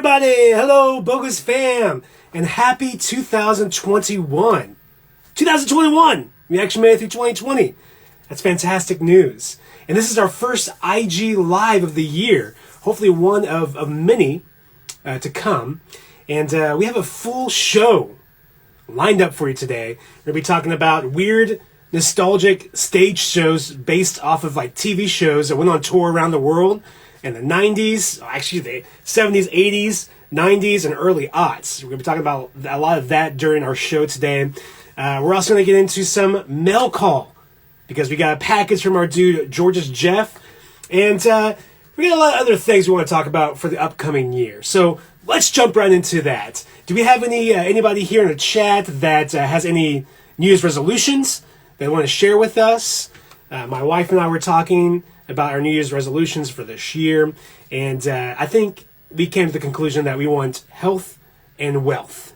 everybody! Hello, Bogus fam! And happy 2021! 2021! We actually made it through 2020. That's fantastic news. And this is our first IG Live of the year. Hopefully one of many to come. And we have a full show lined up for you today. We're going to be talking about weird, nostalgic stage shows based off of like TV shows that went on tour around the world in the 90s, actually the 70s, 80s, 90s, and early aughts. We're going to be talking about a lot of that during our show today. We're also going to get into some mail call because we got a package from our dude, George's Jeff. And we got a lot of other things we want to talk about for the upcoming year. So let's jump right into that. Do we have anybody here in the chat that has any New Year's resolutions they want to share with us? My wife and I were talking about our New Year's resolutions for this year, and I think we came to the conclusion that we want health and wealth.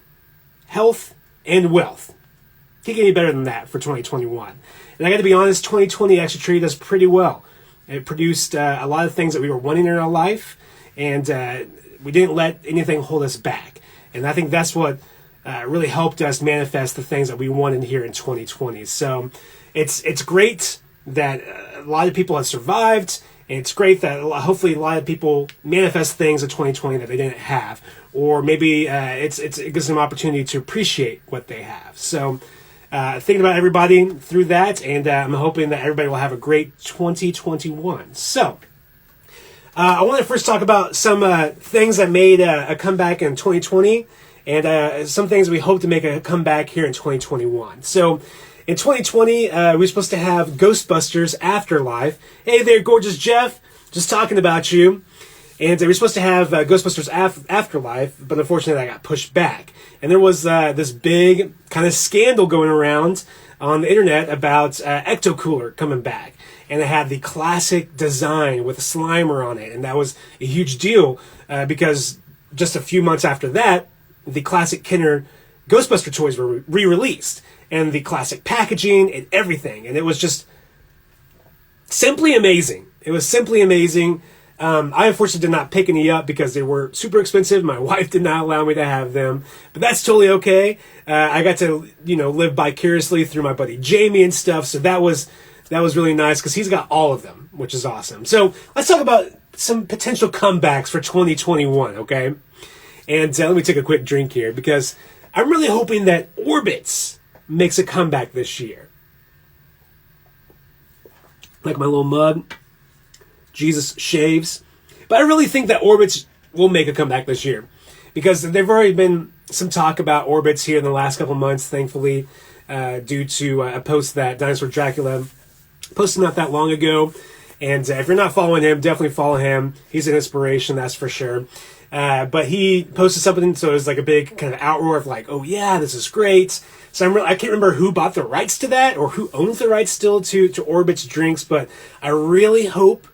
Health and wealth. Can't get any better than that for 2021. And I got to be honest, 2020 actually treated us pretty well. It produced a lot of things that we were wanting in our life, and we didn't let anything hold us back. And I think that's what really helped us manifest the things that we wanted here in 2020. So it's great that a lot of people have survived, and it's great that hopefully a lot of people manifest things in 2020 that they didn't have, or maybe it gives them an opportunity to appreciate what they have. So thinking about everybody through that, and I'm hoping that everybody will have a great 2021. So I want to first talk about some things that made a comeback in 2020, and some things we hope to make a comeback here in 2021. So in 2020, we were supposed to have Ghostbusters Afterlife. Hey there, gorgeous Jeff. Just talking about you. And we were supposed to have Ghostbusters Afterlife, but unfortunately that got pushed back. And there was this big kind of scandal going around on the internet about Ecto Cooler coming back. And it had the classic design with a Slimer on it. And that was a huge deal because just a few months after that, the classic Kenner Ghostbuster toys were re-released. And the classic packaging and everything. And it was just simply amazing. It was simply amazing. I unfortunately did not pick any up because they were super expensive. My wife did not allow me to have them. But that's totally okay. I got to, live vicariously through my buddy Jamie and stuff. So that was really nice because he's got all of them, which is awesome. So let's talk about some potential comebacks for 2021, okay? And let me take a quick drink here because I'm really hoping that Orbits makes a comeback this year. Like my little mug. Jesus shaves. But I really think that Orbits will make a comeback this year. Because there've already been some talk about Orbits here in the last couple months, thankfully, due to a post that Dinosaur Dracula posted not that long ago. And if you're not following him, definitely follow him. He's an inspiration, that's for sure. But he posted something, so it was like a big kind of outroar of like, oh yeah, this is great. So I can't remember who bought the rights to that or who owns the rights still to Orbit's drinks, but I really hope,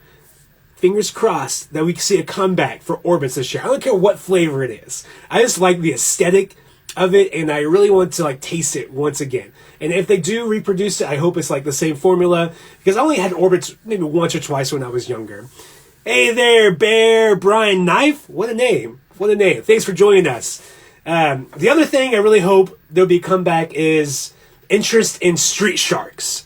fingers crossed, that we can see a comeback for Orbits this year. I don't care what flavor it is. I just like the aesthetic of it, and I really want to like taste it once again. And if they do reproduce it, I hope it's like the same formula, because I only had Orbits maybe once or twice when I was younger. Hey there, Bear Brian Knife. What a name. What a name. Thanks for joining us. The other thing I really hope there'll be a comeback is interest in Street Sharks.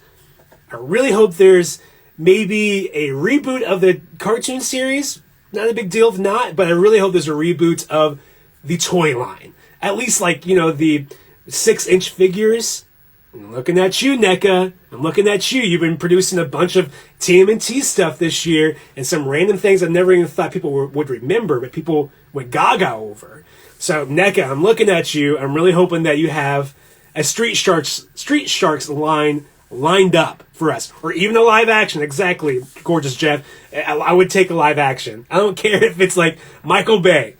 I really hope there's maybe a reboot of the cartoon series. Not a big deal if not, but I really hope there's a reboot of the toy line. At least like, the 6-inch figures. I'm looking at you, NECA. I'm looking at you. You've been producing a bunch of TMNT stuff this year and some random things I never even thought people would remember, but people went gaga over. So, NECA, I'm looking at you. I'm really hoping that you have a Street Sharks line lined up for us. Or even a live action. Exactly, gorgeous Jeff. I would take a live action. I don't care if it's like Michael Bay.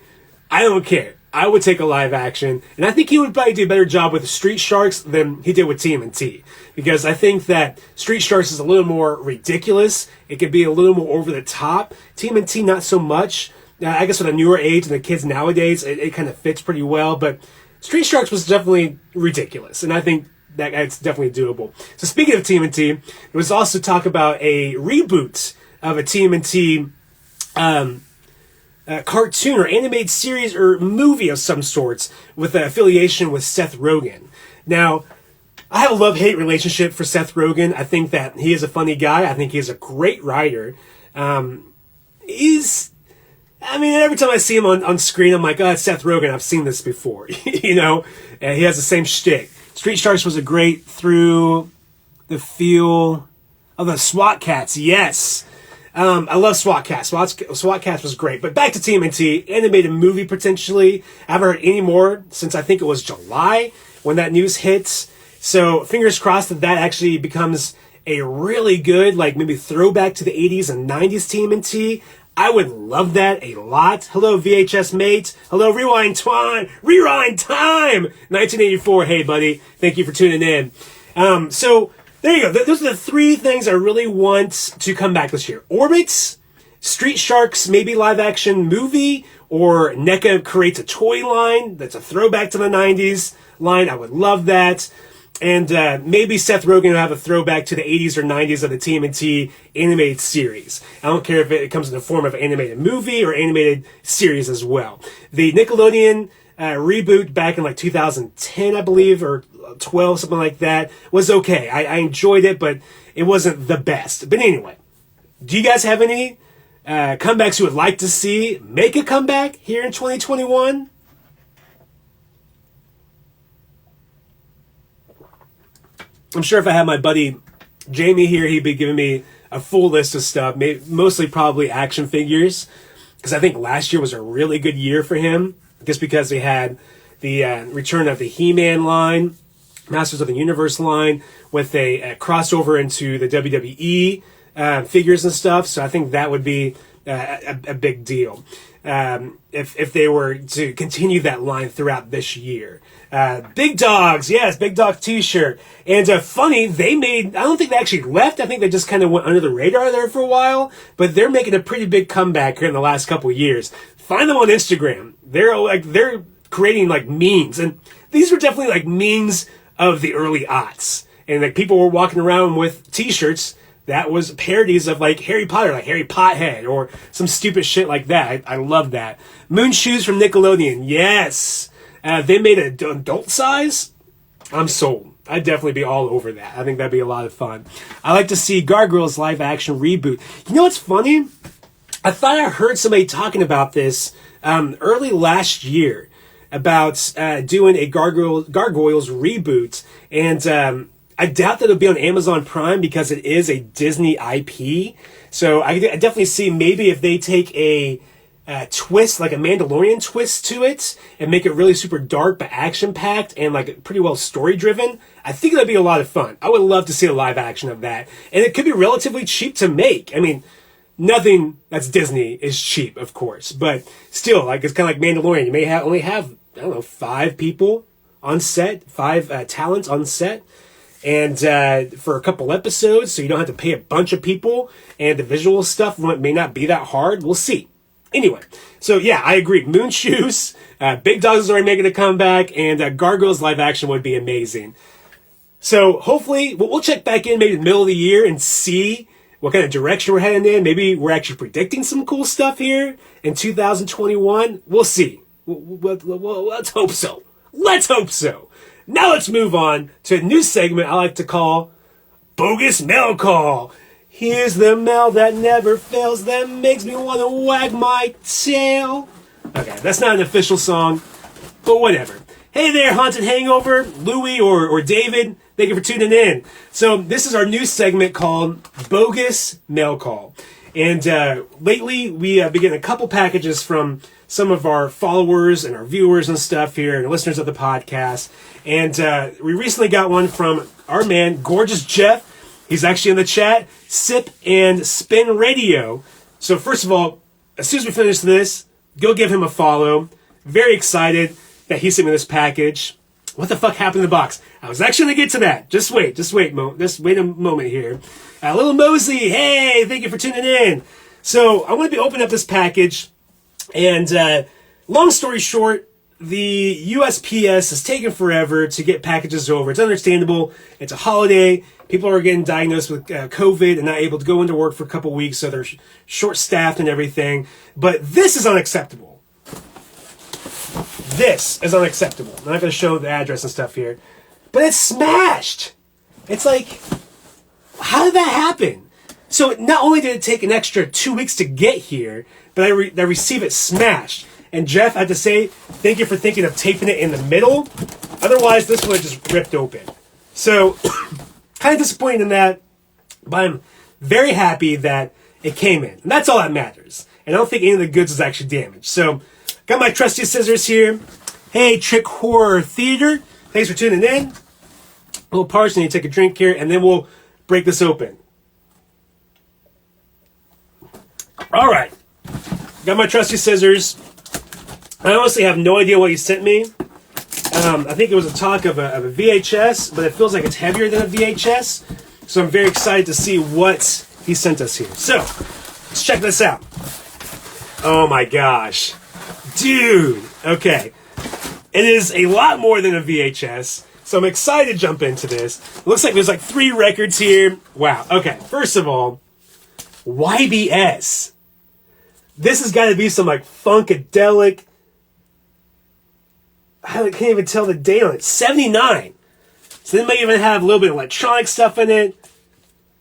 I don't care. I would take a live action, and I think he would probably do a better job with Street Sharks than he did with TMNT, because I think that Street Sharks is a little more ridiculous. It could be a little more over the top. TMNT, not so much. I guess with a newer age and the kids nowadays, it kind of fits pretty well, but Street Sharks was definitely ridiculous, and I think that it's definitely doable. So speaking of TMNT, there was also talk about a reboot of a TMNT cartoon or animated series or movie of some sorts with an affiliation with Seth Rogen. Now, I have a love-hate relationship for Seth Rogen. I think that he is a funny guy. I think he's a great writer. Every time I see him on screen, I'm like, oh, it's Seth Rogen. I've seen this before. He has the same shtick. Street Sharks was a great through the feel of the SWAT Cats. Yes. I love SWAT Cats. SWAT Cats was great. But back to TMNT, animated movie potentially. I haven't heard any more since I think it was July when that news hits. So fingers crossed that actually becomes a really good, like maybe throwback to the 80s and 90s TMNT. I would love that a lot. Hello, VHS mate. Hello, Rewind Time. 1984. Hey, buddy. Thank you for tuning in. So there you go. Those are the three things I really want to come back this year. Orbits, Street Sharks, maybe live action movie, or NECA creates a toy line that's a throwback to the 90s line. I would love that. And maybe Seth Rogen will have a throwback to the 80s or 90s of the TMNT animated series. I don't care if it comes in the form of an animated movie or animated series as well. The Nickelodeon reboot back in like 2010, I believe, or 12, something like that, was okay. I enjoyed it, but it wasn't the best. But anyway, do you guys have any comebacks you would like to see make a comeback here in 2021? I'm sure if I had my buddy Jamie here, he'd be giving me a full list of stuff, mostly probably action figures, because I think last year was a really good year for him, just because they had the return of the He-Man line, Masters of the Universe line, with a crossover into the WWE figures and stuff, so I think that would be a big deal if they were to continue that line throughout this year. Big Dogs, yes, Big Dog t-shirt. And funny, I don't think they actually left. I think they just kind of went under the radar there for a while. But they're making a pretty big comeback here in the last couple of years. Find them on Instagram. They're creating like memes. And these were definitely like memes of the early aughts. And like people were walking around with t-shirts that was parodies of like Harry Potter, like Harry Pothead or some stupid shit like that. I love that. Moon Shoes from Nickelodeon, yes. They made an adult size. I'm sold. I'd definitely be all over that. I think that'd be a lot of fun. I like to see Gargoyles live action reboot. You know what's funny? I thought I heard somebody talking about this early last year about doing a Gargoyles reboot, and I doubt that it'll be on Amazon Prime because it is a Disney IP. So I definitely see maybe if they take a twist, like a Mandalorian twist to it, and make it really super dark but action-packed and like pretty well story-driven, I think that'd be a lot of fun. I would love to see a live action of that. And it could be relatively cheap to make. I mean, nothing that's Disney is cheap, of course. But still, like it's kind of like Mandalorian. You may only have, 5 people on set, 5 talents on set. And for a couple episodes, so you don't have to pay a bunch of people. And the visual stuff may not be that hard. We'll see. Anyway, so yeah, I agree. Moon Shoes, Big Dogs is already making a comeback, and Gargoyles live action would be amazing. So hopefully, we'll check back in maybe in the middle of the year and see what kind of direction we're heading in. Maybe we're actually predicting some cool stuff here in 2021. We'll see. Let's hope so. Let's hope so. Now let's move on to a new segment I like to call Bogus Mail Call. Here's the mail that never fails, that makes me want to wag my tail. Okay, that's not an official song, but whatever. Hey there, Haunted Hangover, Louie or David. Thank you for tuning in. So this is our new segment called Bogus Mail Call. And lately, we been getting a couple packages from some of our followers and our viewers and stuff here, and listeners of the podcast. And we recently got one from our man, Gorgeous Jeff. He's actually in the chat, Sip and Spin Radio. So first of all, as soon as we finish this, go give him a follow. Very excited that he sent me this package. What the fuck happened in the box? I was actually going to get to that. Just wait a moment here. Little Mosey, hey, thank you for tuning in. So I want to be opening up this package, and long story short, the USPS is taking forever to get packages over. It's understandable. It's a holiday. People are getting diagnosed with COVID and not able to go into work for a couple weeks, so they're short-staffed and everything. But this is unacceptable. This is unacceptable. I'm not going to show the address and stuff here. But it's smashed. It's like, how did that happen? So not only did it take an extra 2 weeks to get here, but I receive it smashed. And Jeff, I have to say, thank you for thinking of taping it in the middle. Otherwise, this would have just ripped open. So, kind of disappointed in that, but I'm very happy that it came in. And that's all that matters. And I don't think any of the goods is actually damaged. So, got my trusty scissors here. Hey, Trick Horror Theater. Thanks for tuning in. A little parched, and you take a drink here, and then we'll break this open. All right. Got my trusty scissors. I honestly have no idea what he sent me. I think it was a talk of a VHS, but it feels like it's heavier than a VHS. So I'm very excited to see what he sent us here. So, let's check this out. Oh my gosh. Dude. Okay. It is a lot more than a VHS. So I'm excited to jump into this. It looks like there's like 3 records here. Wow. Okay. First of all, YBS. This has got to be some like funkadelic. I can't even tell the date on it. 79. So they might even have a little bit of electronic stuff in it.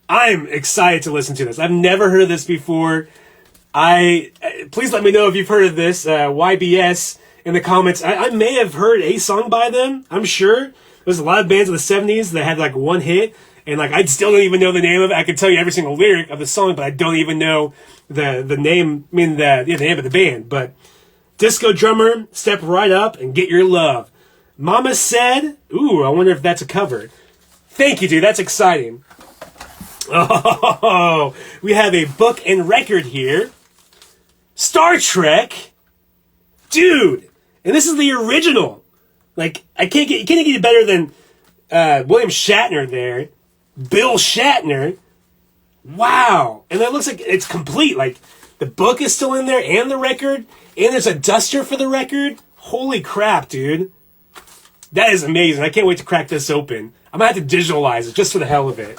I'm excited to listen to this. I've never heard of this before. Please let me know if you've heard of this. YBS in the comments. I may have heard a song by them. I'm sure. There's a lot of bands in the 70s that had like one hit. And like I still don't even know the name of it. I can tell you every single lyric of the song, but I don't even know the name. I mean the name of the band. But disco drummer, step right up and get your love. Mama said, ooh, I wonder if that's a cover. Thank you, dude. That's exciting. Oh, we have a book and record here. Star Trek. Dude. And this is the original. Like, you can't get any better than William Shatner there. Bill Shatner. Wow. And that looks like it's complete. Like, the book is still in there and the record. And there's a duster for the record. Holy crap, dude. That is amazing. I can't wait to crack this open. I'm going to have to digitalize it just for the hell of it.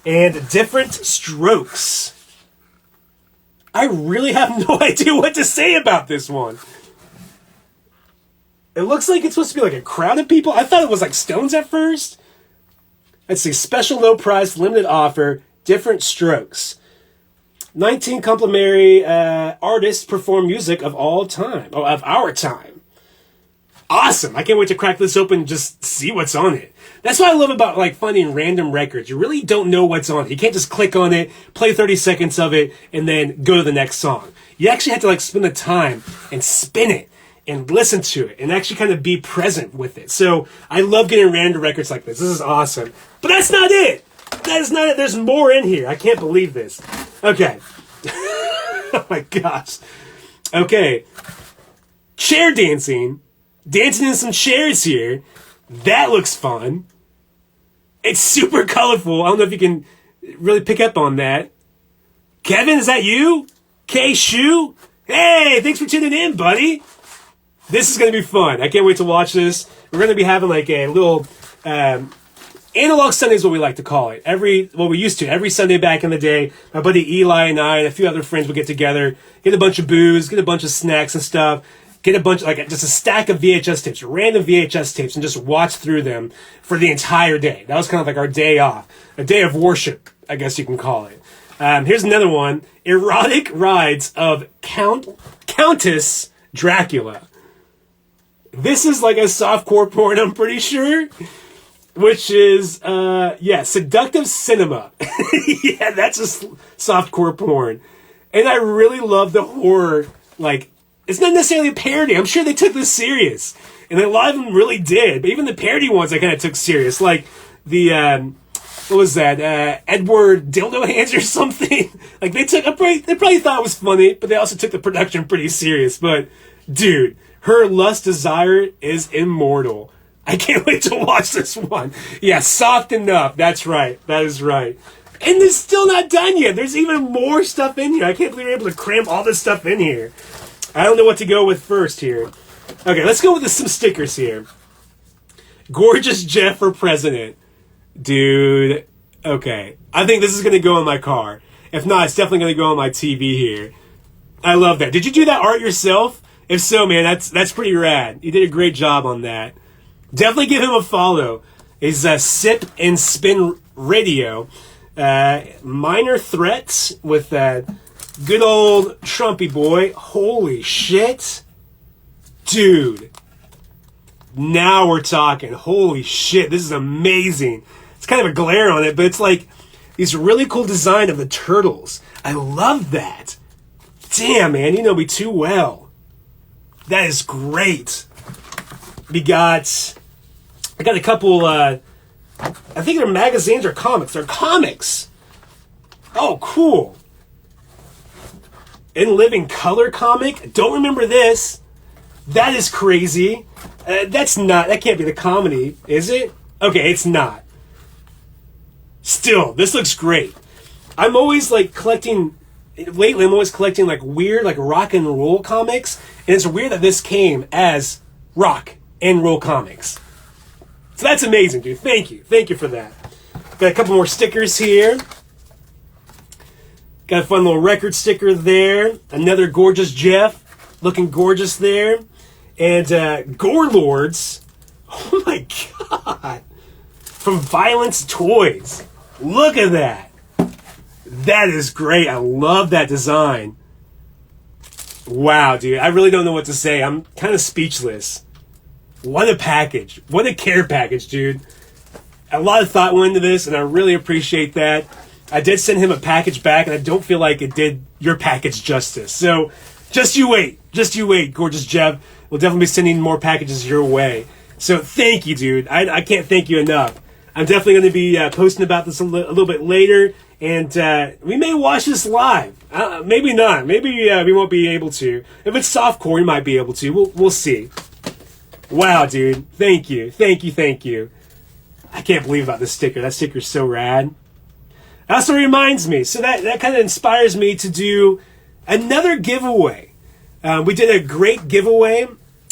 And Different Strokes. I really have no idea what to say about this one. It looks like it's supposed to be like a crowd of people. I thought it was like Stones at first. Let's see. Special low price, limited offer, Different Strokes. 19 complimentary artists perform music of all time. Oh, of our time. Awesome. I can't wait to crack this open and just see what's on it. That's what I love about like finding random records. You really don't know what's on it. You can't just click on it, play 30 seconds of it, and then go to the next song. You actually have to like spend the time and spin it and listen to it and actually kind of be present with it. So I love getting random records like this. This is awesome. But that's not it. That is not it. There's more in here. I can't believe this. Okay. Oh my gosh. Okay. Chair dancing. Dancing in some chairs here. That looks fun. It's super colorful. I don't know if you can really pick up on that. Kevin, is that you? K-Shu? Hey, thanks for tuning in, buddy. This is going to be fun. I can't wait to watch this. We're going to be having like a little Analog Sunday is what we like to call it. We used to. Every Sunday back in the day, my buddy Eli and I and a few other friends would get together, get a bunch of booze, get a bunch of snacks and stuff, get a bunch, like just a stack of VHS tapes, random VHS tapes, and just watch through them for the entire day. That was kind of like our day off. A day of worship, I guess you can call it. Here's another one. Erotic Rides of Countess Dracula. This is like a softcore porn, I'm pretty sure. Which is, seductive cinema. Yeah, that's a softcore porn. And I really love the horror, like, it's not necessarily a parody. I'm sure they took this serious. And a lot of them really did. But even the parody ones I kind of took serious. Like, the, what was that? Edward Dildo Hands or something? Like, they probably thought it was funny, but they also took the production pretty serious. But, dude, her lust desire is immortal. I can't wait to watch this one. Yeah, soft enough. That's right. That is right. And it's still not done yet. There's even more stuff in here. I can't believe we're able to cram all this stuff in here. I don't know what to go with first here. Okay, let's go with some stickers here. Gorgeous Jeff for president. Dude, okay. I think this is going to go in my car. If not, it's definitely going to go on my TV here. I love that. Did you do that art yourself? If so, man, that's pretty rad. You did a great job on that. Definitely give him a follow. He's Sip and Spin Radio. Minor Threats with that good old Trumpy boy. Holy shit. Dude. Now we're talking. Holy shit, this is amazing. It's kind of a glare on it, but it's like these really cool design of the turtles. I love that. Damn, man, you know me too well. That is great. I got a couple, I think they're magazines or comics. They're comics. Oh, cool. In Living Color comic. Don't remember this. That is crazy. That can't be the comedy, is it? Okay, it's not. Still, this looks great. I'm always collecting like weird, like rock and roll comics. And it's weird that this came as rock and roll comics. So that's amazing, dude. Thank you. Thank you for that. Got a couple more stickers here. Got a fun little record sticker there. Another gorgeous Jeff. Looking gorgeous there. And Gore Lords. Oh my god. From Violence Toys. Look at that. That is great. I love that design. Wow, dude. I really don't know what to say. I'm kind of speechless. What a package. What a care package, dude. A lot of thought went into this, and I really appreciate that. I did send him a package back, and I don't feel like it did your package justice. So, just you wait. Just you wait, gorgeous Jeff. We'll definitely be sending more packages your way. So, thank you, dude. I can't thank you enough. I'm definitely going to be posting about this a little bit later, and we may watch this live. Maybe not. Maybe we won't be able to. If it's softcore, we might be able to. We'll see. Wow, dude. Thank you. Thank you. Thank you. I can't believe about this sticker. That sticker's so rad. It also reminds me. So that kind of inspires me to do another giveaway. We did a great giveaway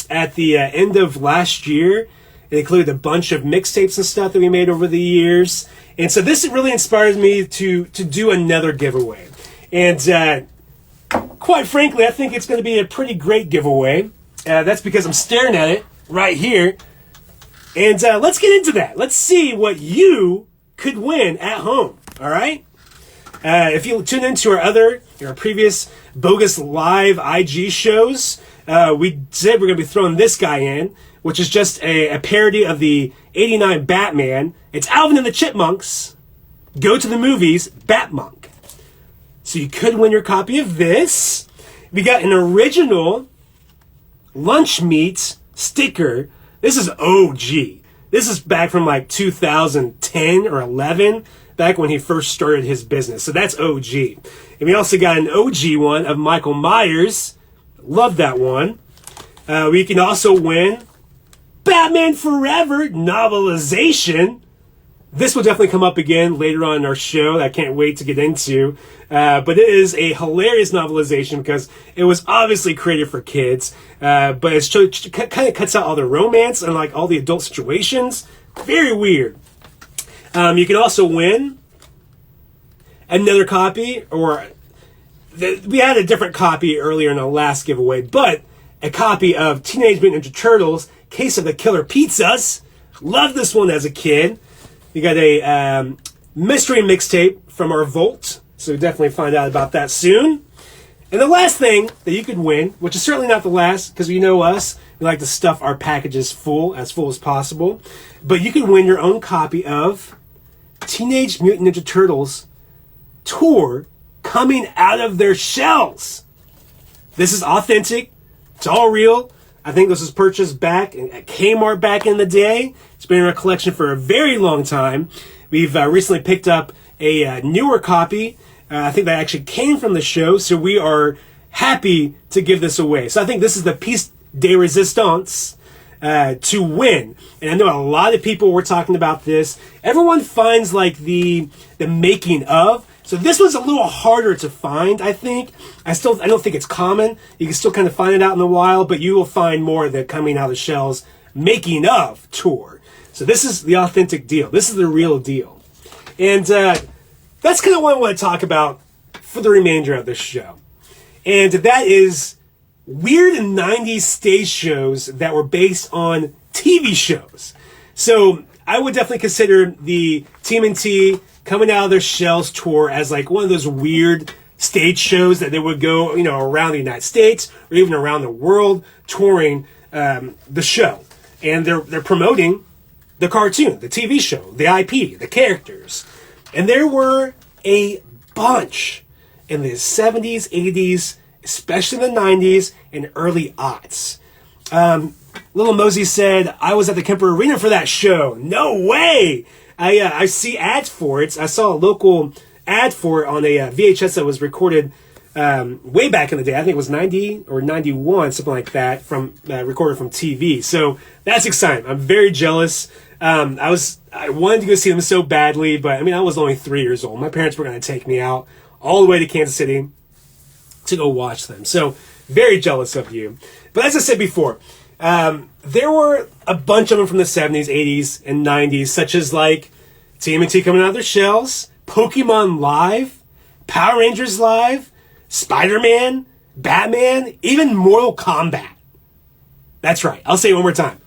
at the end of last year. It included a bunch of mixtapes and stuff that we made over the years. And so this really inspires me to do another giveaway. And quite frankly, I think it's going to be a pretty great giveaway. That's because I'm staring at it right here. And let's get into that. Let's see what you could win at home. All right? If you tune into our previous Bogus Live IG shows, we said we're going to be throwing this guy in, which is just a parody of the '89 Batman. It's Alvin and the Chipmunks. Go to the movies, Batmonk. So you could win your copy of this. We got an original Lunch Meat sticker. This is OG. This is back from 2010 or 11, back when he first started his business. So that's OG. And we also got an OG one of Michael Myers. Love that one. We can also win Batman Forever novelization. This will definitely come up again later on in our show. I can't wait to get into. But it is a hilarious novelization because it was obviously created for kids. But it kind of cuts out all the romance and all the adult situations. Very weird. You can also win another copy, or we had a different copy earlier in the last giveaway, but a copy of Teenage Mutant Ninja Turtles, Case of the Killer Pizzas. Loved this one as a kid. We got a mystery mixtape from our vault, so definitely find out about that soon. And the last thing that you could win, which is certainly not the last, because you know us, we like to stuff our packages full as possible, but you could win your own copy of Teenage Mutant Ninja Turtles Tour Coming Out of Their Shells. This is authentic. It's all real. I think this was purchased back at Kmart back in the day. It's been in our collection for a very long time. We've recently picked up a newer copy. I think that actually came from the show, so we are happy to give this away. So I think this is the piece de resistance to win. And I know a lot of people were talking about this. Everyone finds the making of, So this was a little harder to find, I think. I don't think it's common. You can still kind of find it out in the wild, but you will find more of the Coming Out of the Shells Making Of tour. So this is the authentic deal. This is the real deal. And that's kind of what I want to talk about for the remainder of this show. And that is weird 90s stage shows that were based on TV shows. So I would definitely consider the TMNT Coming Out of Their Shells tour as like one of those weird stage shows that they would go, around the United States or even around the world touring the show. And they're promoting the cartoon, the TV show, the IP, the characters. And there were a bunch in the 70s, 80s, especially in the 90s and early aughts. Little Mosey said, I was at the Kemper Arena for that show. No way! I see ads for it. I saw a local ad for it on a VHS that was recorded way back in the day. I think it was 90 or 91, something like that, recorded from TV. So that's exciting. I'm very jealous. I wanted to go see them so badly, but I was only 3 years old. My parents were going to take me out all the way to Kansas City to go watch them. So very jealous of you. But as I said before, there were a bunch of them from the 70s, 80s, and 90s, such as like TMNT Coming Out of Their Shells, Pokemon Live, Power Rangers Live, Spider-Man, Batman, even Mortal Kombat. That's right. I'll say it one more time.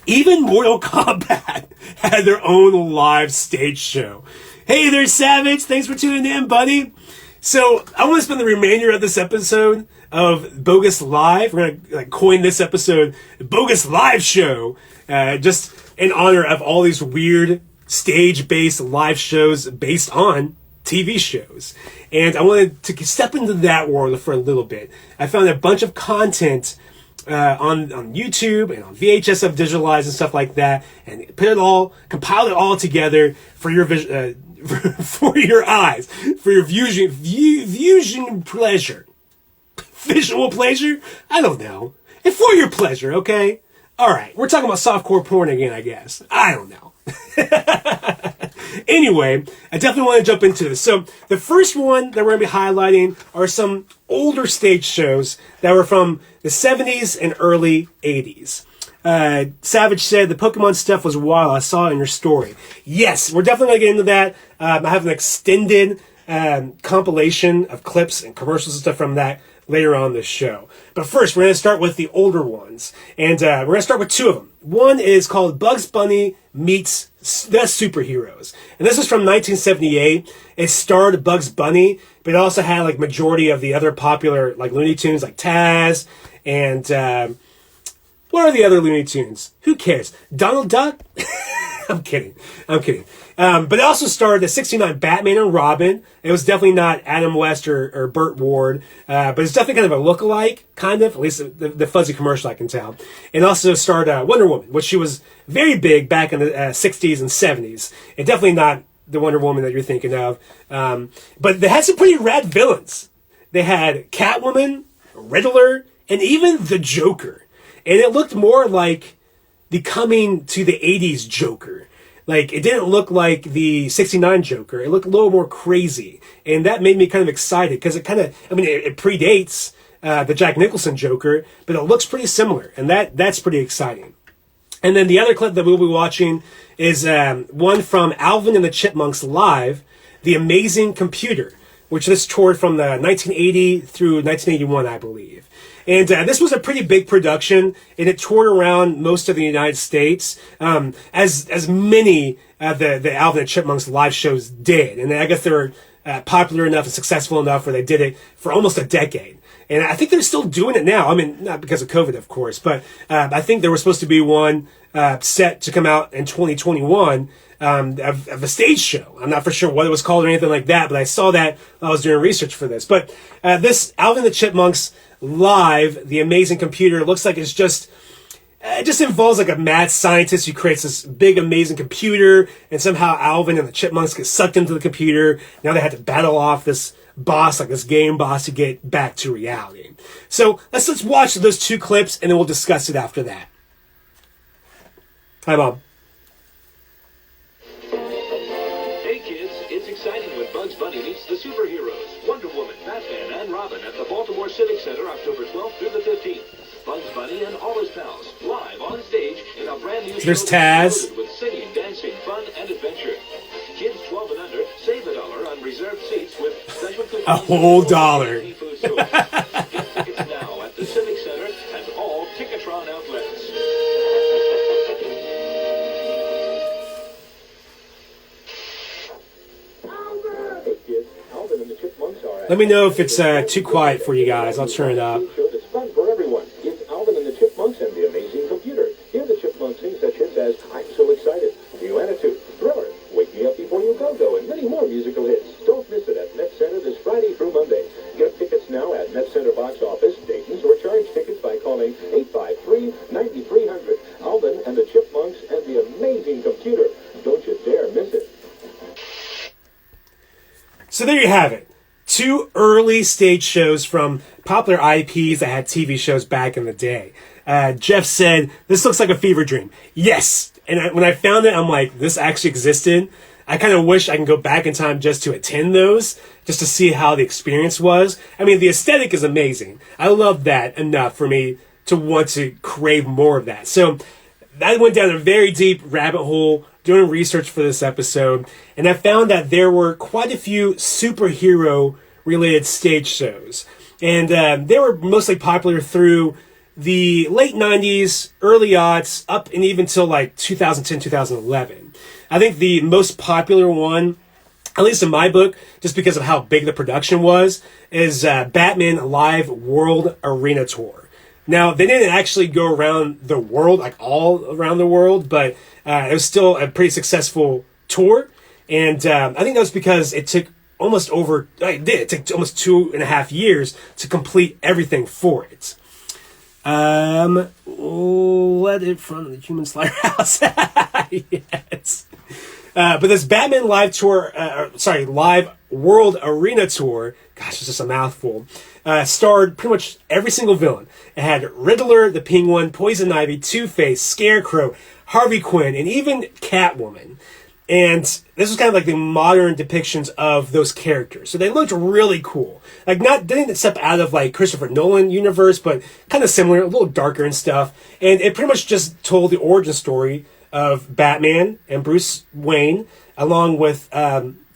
Even Mortal Kombat had their own live stage show. Hey there, Savage. Thanks for tuning in, buddy. So I want to spend the remainder of this episode of Bogus Live. We're going to coin this episode Bogus Live Show, just in honor of all these weird stage-based live shows based on TV shows. And I wanted to step into that world for a little bit. I found a bunch of content on YouTube and on VHS I've digitalized and stuff like that, and compiled it all together for your for your eyes, for your viewing pleasure. Visual pleasure? I don't know. And for your pleasure, okay? Alright, we're talking about softcore porn again, I guess. I don't know. Anyway, I definitely want to jump into this. So, the first one that we're going to be highlighting are some older stage shows that were from the 70s and early 80s. Savage said the Pokemon stuff was wild. I saw it in your story. Yes, we're definitely going to get into that. I have an extended compilation of clips and commercials and stuff from that later on this show. But first, we're going to start with the older ones. And we're going to start with two of them. One is called Bugs Bunny Meets the Superheroes. And this is from 1978. It starred Bugs Bunny, but it also had like majority of the other popular like Looney Tunes like Taz and what are the other Looney Tunes? Who cares? Donald Duck? I'm kidding. But it also starred the 69 Batman and Robin. It was definitely not Adam West or Burt Ward, but it's definitely kind of a look-alike, kind of, at least the fuzzy commercial I can tell. And also starred Wonder Woman, which she was very big back in the 60s and 70s. And definitely not the Wonder Woman that you're thinking of. But they had some pretty rad villains. They had Catwoman, Riddler, and even the Joker. And it looked more like the coming to the 80s Joker. Like, it didn't look like the 69 Joker. It looked a little more crazy. And that made me kind of excited because it kind of, it predates the Jack Nicholson Joker, but it looks pretty similar. And that's pretty exciting. And then the other clip that we'll be watching is one from Alvin and the Chipmunks Live, The Amazing Computer, which this toured from the 1980 through 1981, I believe. And this was a pretty big production, and it toured around most of the United States, as many of the Alvin and Chipmunks live shows did. And I guess they were popular enough and successful enough where they did it for almost a decade. And I think they're still doing it now. Not because of COVID, of course, but I think there was supposed to be one set to come out in 2021 of a stage show. I'm not for sure what it was called or anything like that, but I saw that while I was doing research for this. But this Alvin and the Chipmunks Live, The Amazing Computer, looks like it just involves like a mad scientist who creates this big amazing computer, and somehow Alvin and the Chipmunks get sucked into the computer. Now they have to battle off this boss, like this game boss, to get back to reality. So let's watch those two clips, and then we'll discuss it after that. Hi, Mom. Hey kids, it's exciting when Bugs Bunny meets the Baltimore Civic Center, October 12th through the 15th. Bugs Bunny and all his pals, live on stage in a brand new There's show Taz. with singing, dancing, fun, and adventure. Kids 12 and under save $1 on reserved seats with special cookies. A whole dollar. Get tickets now at the Civic Center and all Ticketron outlets. Hey kids, Alvin and the Chipmunks are at. Let me know if it's too quiet for you guys. I'll turn it up. Show that's fun for everyone. It's Alvin and the Chipmunks and the Amazing Computer. Hear the Chipmunks sing such hits as I'm So Excited, New Attitude, Thriller, Wake Me Up Before You Go, and many more musical hits. Don't miss it at Met Center this Friday through Monday. Get tickets now at Met Center box office, Dayton's, or charge tickets by calling 853-9300. Alvin and the Chipmunks and the Amazing Computer. Don't you dare miss it. So there you have it. 2 early stage shows from popular IPs that had TV shows back in the day. Jeff said, this looks like a fever dream. Yes. And when I found it, I'm like, this actually existed. I kind of wish I can go back in time just to attend those, just to see how the experience was. I mean, the aesthetic is amazing. I love that enough for me to want to crave more of that. So I went down a very deep rabbit hole doing research for this episode, and I found that there were quite a few superhero-related stage shows. And they were mostly popular through the late 90s, early aughts, up and even till like 2010, 2011. I think the most popular one, at least in my book, just because of how big the production was, is Batman Live World Arena Tour. Now, they didn't actually go around the world, like all around the world, but it was still a pretty successful tour. And I think that was because it took almost over, it took almost 2.5 years to complete everything for it. Let it from the Human Slaughterhouse. Yes. But this Batman Live Tour, Live World Arena Tour, gosh, it's just a mouthful, starred pretty much every single villain. It had Riddler, the Penguin, Poison Ivy, Two-Face, Scarecrow, Harvey Quinn, and even Catwoman. And this was kind of like the modern depictions of those characters. So they looked really cool. Like, they didn't step out of like Christopher Nolan universe, but kind of similar, a little darker and stuff. And it pretty much just told the origin story of Batman and Bruce Wayne, along with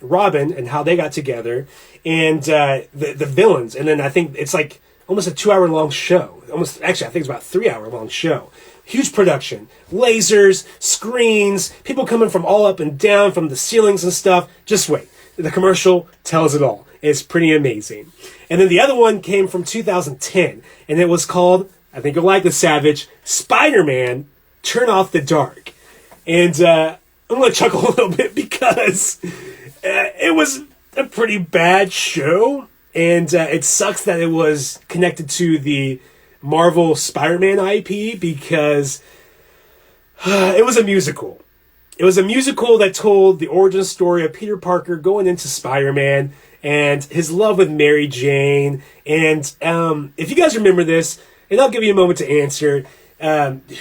Robin and how they got together, and the villains. And then I think it's like almost a 2-hour-long show. Actually, I think it's about a 3-hour-long show. Huge production, lasers, screens, people coming from all up and down from the ceilings and stuff. Just wait. The commercial tells it all. It's pretty amazing. And then the other one came from 2010, and it was called, I think you'll like the Savage, Spider-Man Turn Off the Dark. And I'm going to chuckle a little bit because it was a pretty bad show, and it sucks that it was connected to the Marvel Spider-Man IP because it was a musical. It was a musical that told the origin story of Peter Parker going into Spider-Man and his love with Mary Jane. And if you guys remember this, and I'll give you a moment to answer,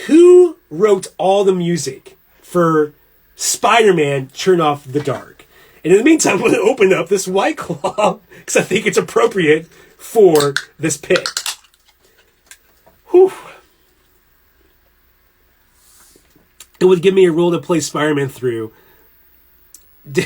who wrote all the music for Spider-Man Turn Off the Dark? And in the meantime, I'm going to open up this White Claw because I think it's appropriate for this pick. Whew. It would give me a role to play Spider-Man through. Do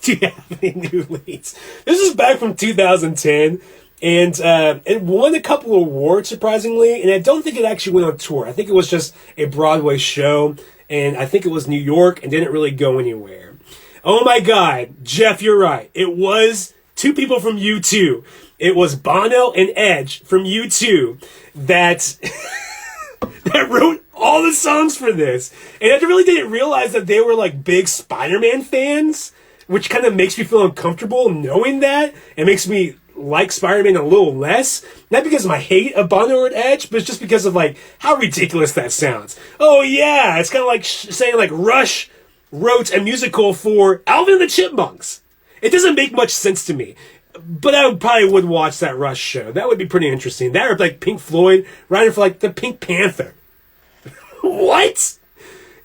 you have any new leads? This is back from 2010, and it won a couple of awards, surprisingly, and I don't think it actually went on tour. I think it was just a Broadway show, and I think it was New York and didn't really go anywhere. Oh my God, Jeff, you're right. It was 2 people from U2. It was Bono and Edge from U2 that wrote all the songs for this. And I really didn't realize that they were like big Spider-Man fans, which kind of makes me feel uncomfortable knowing that. It makes me like Spider-Man a little less. Not because of my hate of Bono or Edge, but just because of like how ridiculous that sounds. Oh yeah, it's kind of like saying like Rush wrote a musical for Alvin and the Chipmunks. It doesn't make much sense to me. But I probably would watch that Rush show. That would be pretty interesting. That or like Pink Floyd writing for like the Pink Panther. What?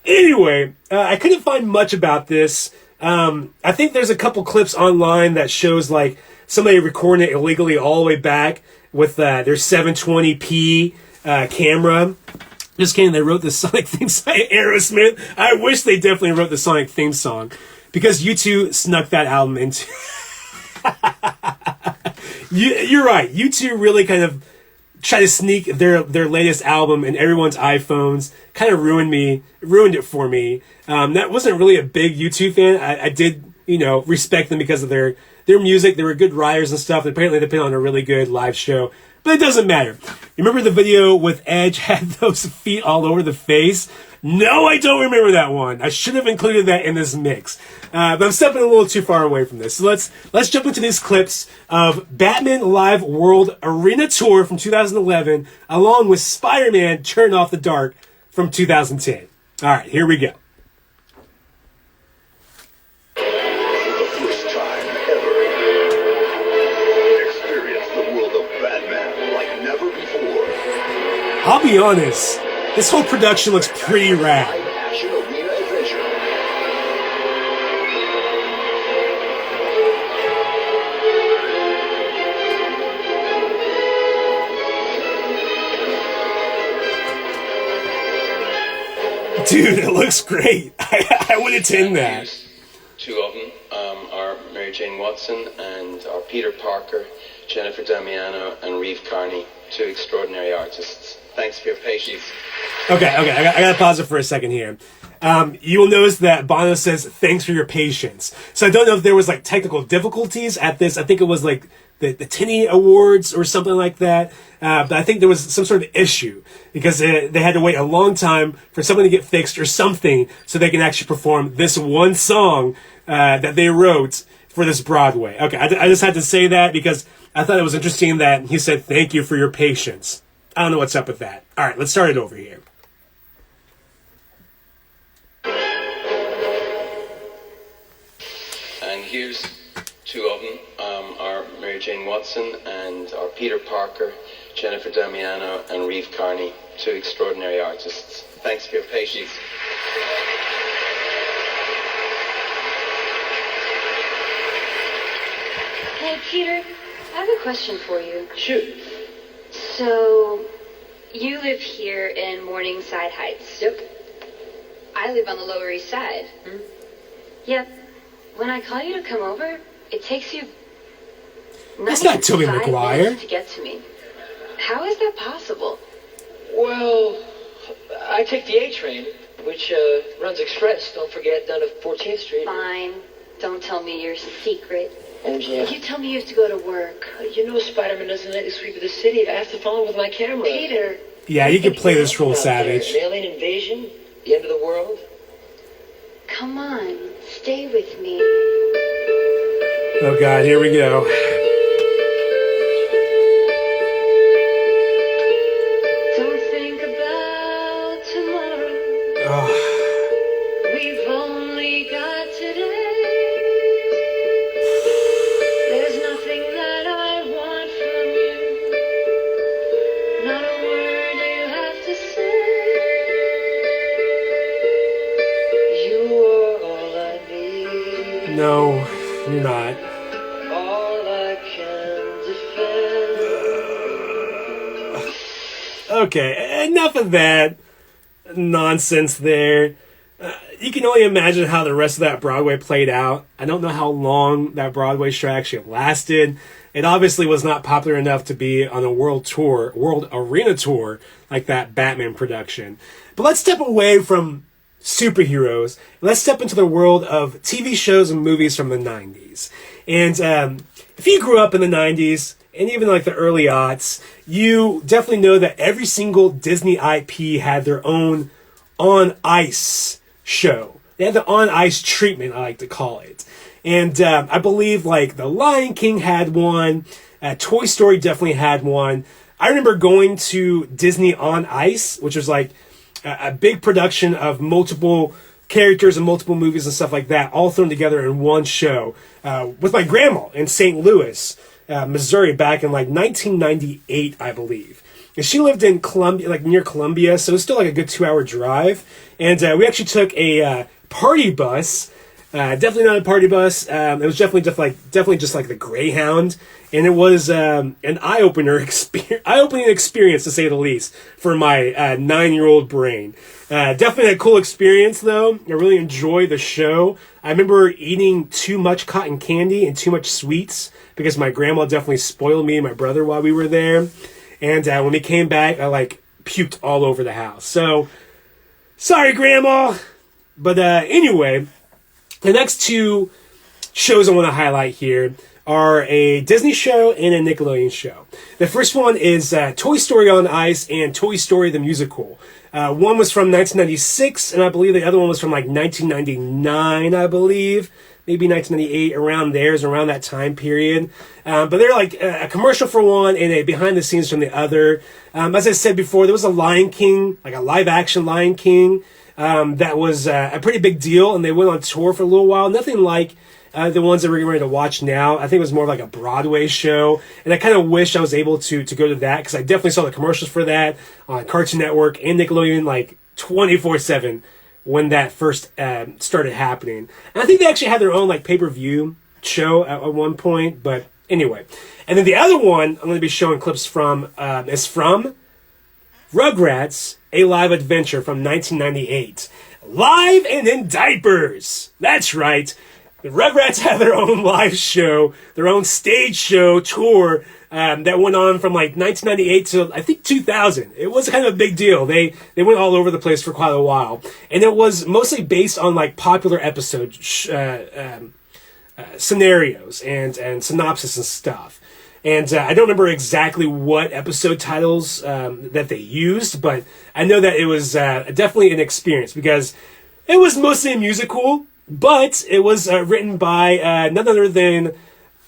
Anyway, I couldn't find much about this. I think there's a couple clips online that shows like somebody recording it illegally all the way back with their 720p camera. Just kidding, they wrote the Sonic theme song. Aerosmith. I wish they definitely wrote the Sonic theme song, because U2 snuck that album into. You're right. U2 really kind of try to sneak their latest album in everyone's iPhones. Kind of ruined it for me. That wasn't really a big U2 fan. I did, respect them because of their music. They were good writers and stuff. Apparently they put on a really good live show. But it doesn't matter. You remember the video with Edge had those feet all over the face? No, I don't remember that one. I should have included that in this mix. But I'm stepping a little too far away from this. So let's jump into these clips of Batman Live World Arena Tour from 2011, along with Spider-Man Turn Off the Dark from 2010. All right, here we go. I'll be honest, this whole production looks pretty rad. Dude, it looks great. I would attend that. Two of them are Mary Jane Watson and are Peter Parker, Jennifer Damiano, and Reeve Carney, two extraordinary artists. Thanks for your patience. Okay, I gotta pause it for a second here. You will notice that Bono says, thanks for your patience. So I don't know if there was like technical difficulties at this. I think it was like the Tinny Awards or something like that. But I think there was some sort of issue because they had to wait a long time for something to get fixed or something so they can actually perform this one song that they wrote for this Broadway. Okay, I just had to say that because I thought it was interesting that he said, thank you for your patience. I don't know what's up with that. All right, let's start it over here. And here's two of them are Mary Jane Watson and are Peter Parker, Jennifer Damiano, and Reeve Carney, two extraordinary artists. Thanks for your patience. Hey, Peter, I have a question for you. Shoot. So, you live here in Morningside Heights. Yep. I live on the Lower East Side. Yep. When I call you to come over, it takes you... That's not Tobey Maguire. ...to get to me. How is that possible? Well, I take the A train, which runs express, don't forget, down to 14th Street. Fine. Don't tell me your secret. MJ. You tell me you have to go to work. You know Spider-Man doesn't let you sweep the city. I have to follow with my camera. Peter. Yeah, you can play this role savage. An alien invasion? The end of the world? Come on. Stay with me. Oh, God, here we go. Don't think about tomorrow. Oh. We've only got today. There's nothing that I want from you. Not a word you have to say. You are all I need. No, you're not. All I can defend. Okay, enough of that nonsense there. You can only imagine how the rest of that Broadway played out. I don't know how long that Broadway show actually lasted. It obviously was not popular enough to be on a world arena tour, like that Batman production. But let's step away from superheroes. Let's step into the world of TV shows and movies from the 90s. And if you grew up in the 90s, and even like the early aughts, you definitely know that every single Disney IP had their own on ice show. They had the on ice treatment, I like to call it. And I believe like The Lion King had one. Toy Story definitely had one. I remember going to Disney on Ice, which was like a big production of multiple characters and multiple movies and stuff like that, all thrown together in one show, with my grandma in St. Louis, Missouri, back in like 1998, I believe. And she lived in Columbia, like near Columbia, so it was still like a good 2-hour drive. And we actually took a party bus Definitely not a party bus. It was definitely just like the Greyhound, and it was an eye-opening experience to say the least for my 9-year-old brain. Definitely a cool experience though. I really enjoyed the show. I remember eating too much cotton candy and too much sweets because my grandma definitely spoiled me and my brother while we were there. And when we came back, I like puked all over the house. So sorry, Grandma. But anyway. The next two shows I want to highlight here are a Disney show and a Nickelodeon show. The first one is Toy Story on Ice and Toy Story the Musical. One was from 1996, and I believe the other one was from like 1999, I believe. Maybe 1998, around that time period. But they're like a commercial for one and a behind the scenes from the other. As I said before, there was a Lion King, like a live action Lion King. That was a pretty big deal, and they went on tour for a little while. Nothing like the ones that we're getting ready to watch now. I think it was more like a Broadway show, and I kind of wish I was able to go to that, because I definitely saw the commercials for that on Cartoon Network and Nickelodeon like 24/7 when that first started happening. And I think they actually had their own like pay-per-view show at one point, but anyway. And then the other one I'm going to be showing clips from is from Rugrats, A Live Adventure from 1998. Live and in diapers! That's right. The Rugrats have their own live show, their own stage show tour that went on from like 1998 to I think 2000. It was kind of a big deal. They went all over the place for quite a while. And it was mostly based on like popular episode scenarios and synopsis and stuff. And I don't remember exactly what episode titles that they used, but I know that it was definitely an experience because it was mostly a musical, but it was written by none other than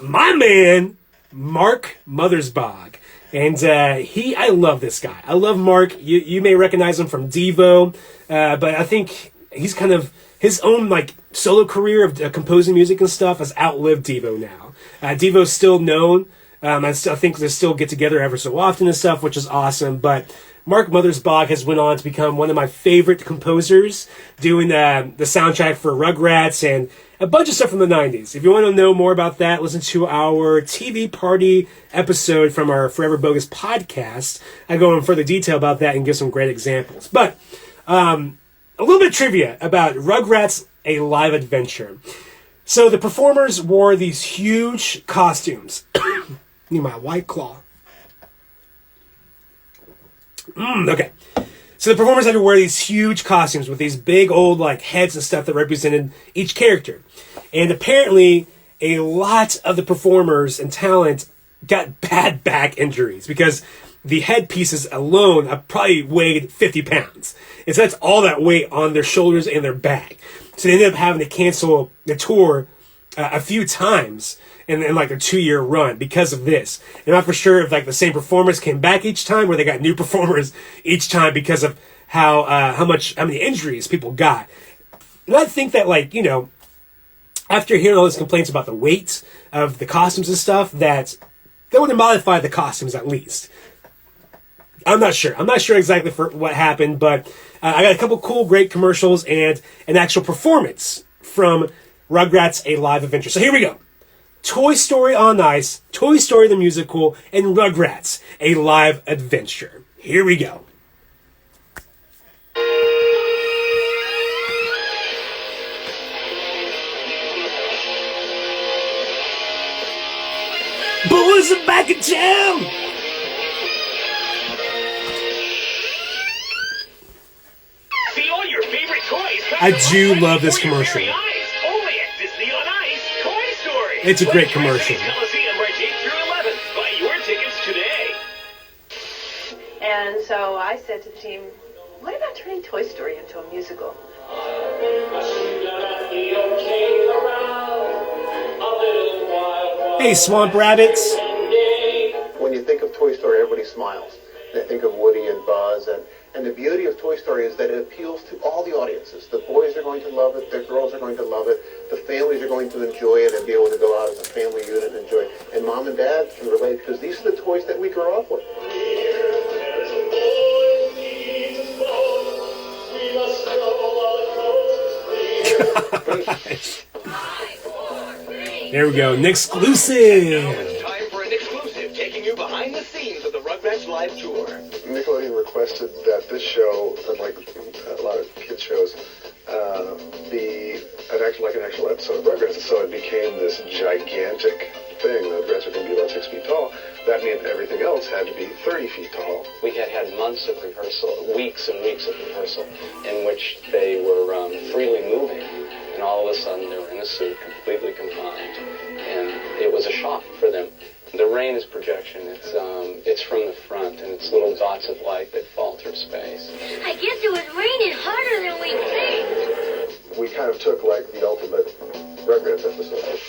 my man, Mark Mothersbaugh. And I love this guy. I love Mark. You may recognize him from Devo, but I think he's kind of his own like solo career of composing music and stuff has outlived Devo now. Devo's still known. I think they still get together ever so often and stuff, which is awesome. But Mark Mothersbaugh has went on to become one of my favorite composers, doing the soundtrack for Rugrats and a bunch of stuff from the 90s. If you want to know more about that, listen to our TV party episode from our Forever Bogus podcast. I go in further detail about that and give some great examples. But a little bit of trivia about Rugrats, A Live Adventure. So the performers wore these huge costumes. Need my White Claw. Okay. So the performers had to wear these huge costumes with these big old like heads and stuff that represented each character. And apparently a lot of the performers and talent got bad back injuries because the headpieces alone probably weighed 50 pounds. And so that's all that weight on their shoulders and their back. So they ended up having to cancel the tour a few times in like a 2-year run because of this. And I'm not for sure if like the same performers came back each time or they got new performers each time because of how many injuries people got. And I think that like, you know, after hearing all these complaints about the weight of the costumes and stuff, that they would have modified the costumes at least. I'm not sure. I'm not sure exactly for what happened, but I got a couple cool, great commercials and an actual performance from Rugrats, A Live Adventure. So here we go. Toy Story on Ice, Toy Story the Musical, and Rugrats, A Live Adventure. Here we go. Boys are back in town! See all your favorite toys. I do love this commercial. It's a great commercial. Coliseum, March 8th through 11th. Buy your tickets today. And so I said to the team, what about turning Toy Story into a musical? Hey, Swamp Rabbits. When you think of Toy Story, everybody smiles. They think of Woody and Buzz, and the beauty of Toy Story is that it appeals to all the audiences. The boys are going to love it, the girls are going to love it, the families are going to enjoy it and be able to go out as a family unit and enjoy it. And mom and dad can relate because these are the toys that we grew up with. There we go, an exclusive. It's time for an exclusive, taking you behind the scenes of the Rugrats live tour. Nickelodeon requested that this show, unlike a lot of kids shows, be an actual episode of Rugrats. So it became this gigantic thing. The Rugrats are going to be about 6 feet tall. That meant everything else had to be 30 feet tall. We had months of rehearsal, weeks and weeks of rehearsal, in which they were freely moving, and all of a sudden they were in a suit, completely confined, and it was a shock for them. The rain is projection. It's from the front, and it's little dots of light that fall through space. I guess it was raining harder than we think. We kind of took like the ultimate Rugrats episode.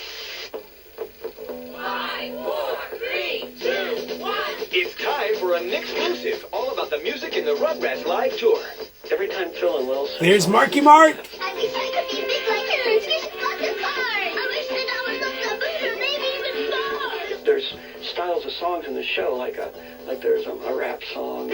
5, 4, 3, 2, 1. It's time for an exclusive, all about the music in the Rugrats live tour. Every time Phil and Lil sing, There's Marky Mark. I wish I could be big like her and fish bucket cars. I wish that I was up the booster, maybe even stars. there's styles of songs in the show, like there's a rap song,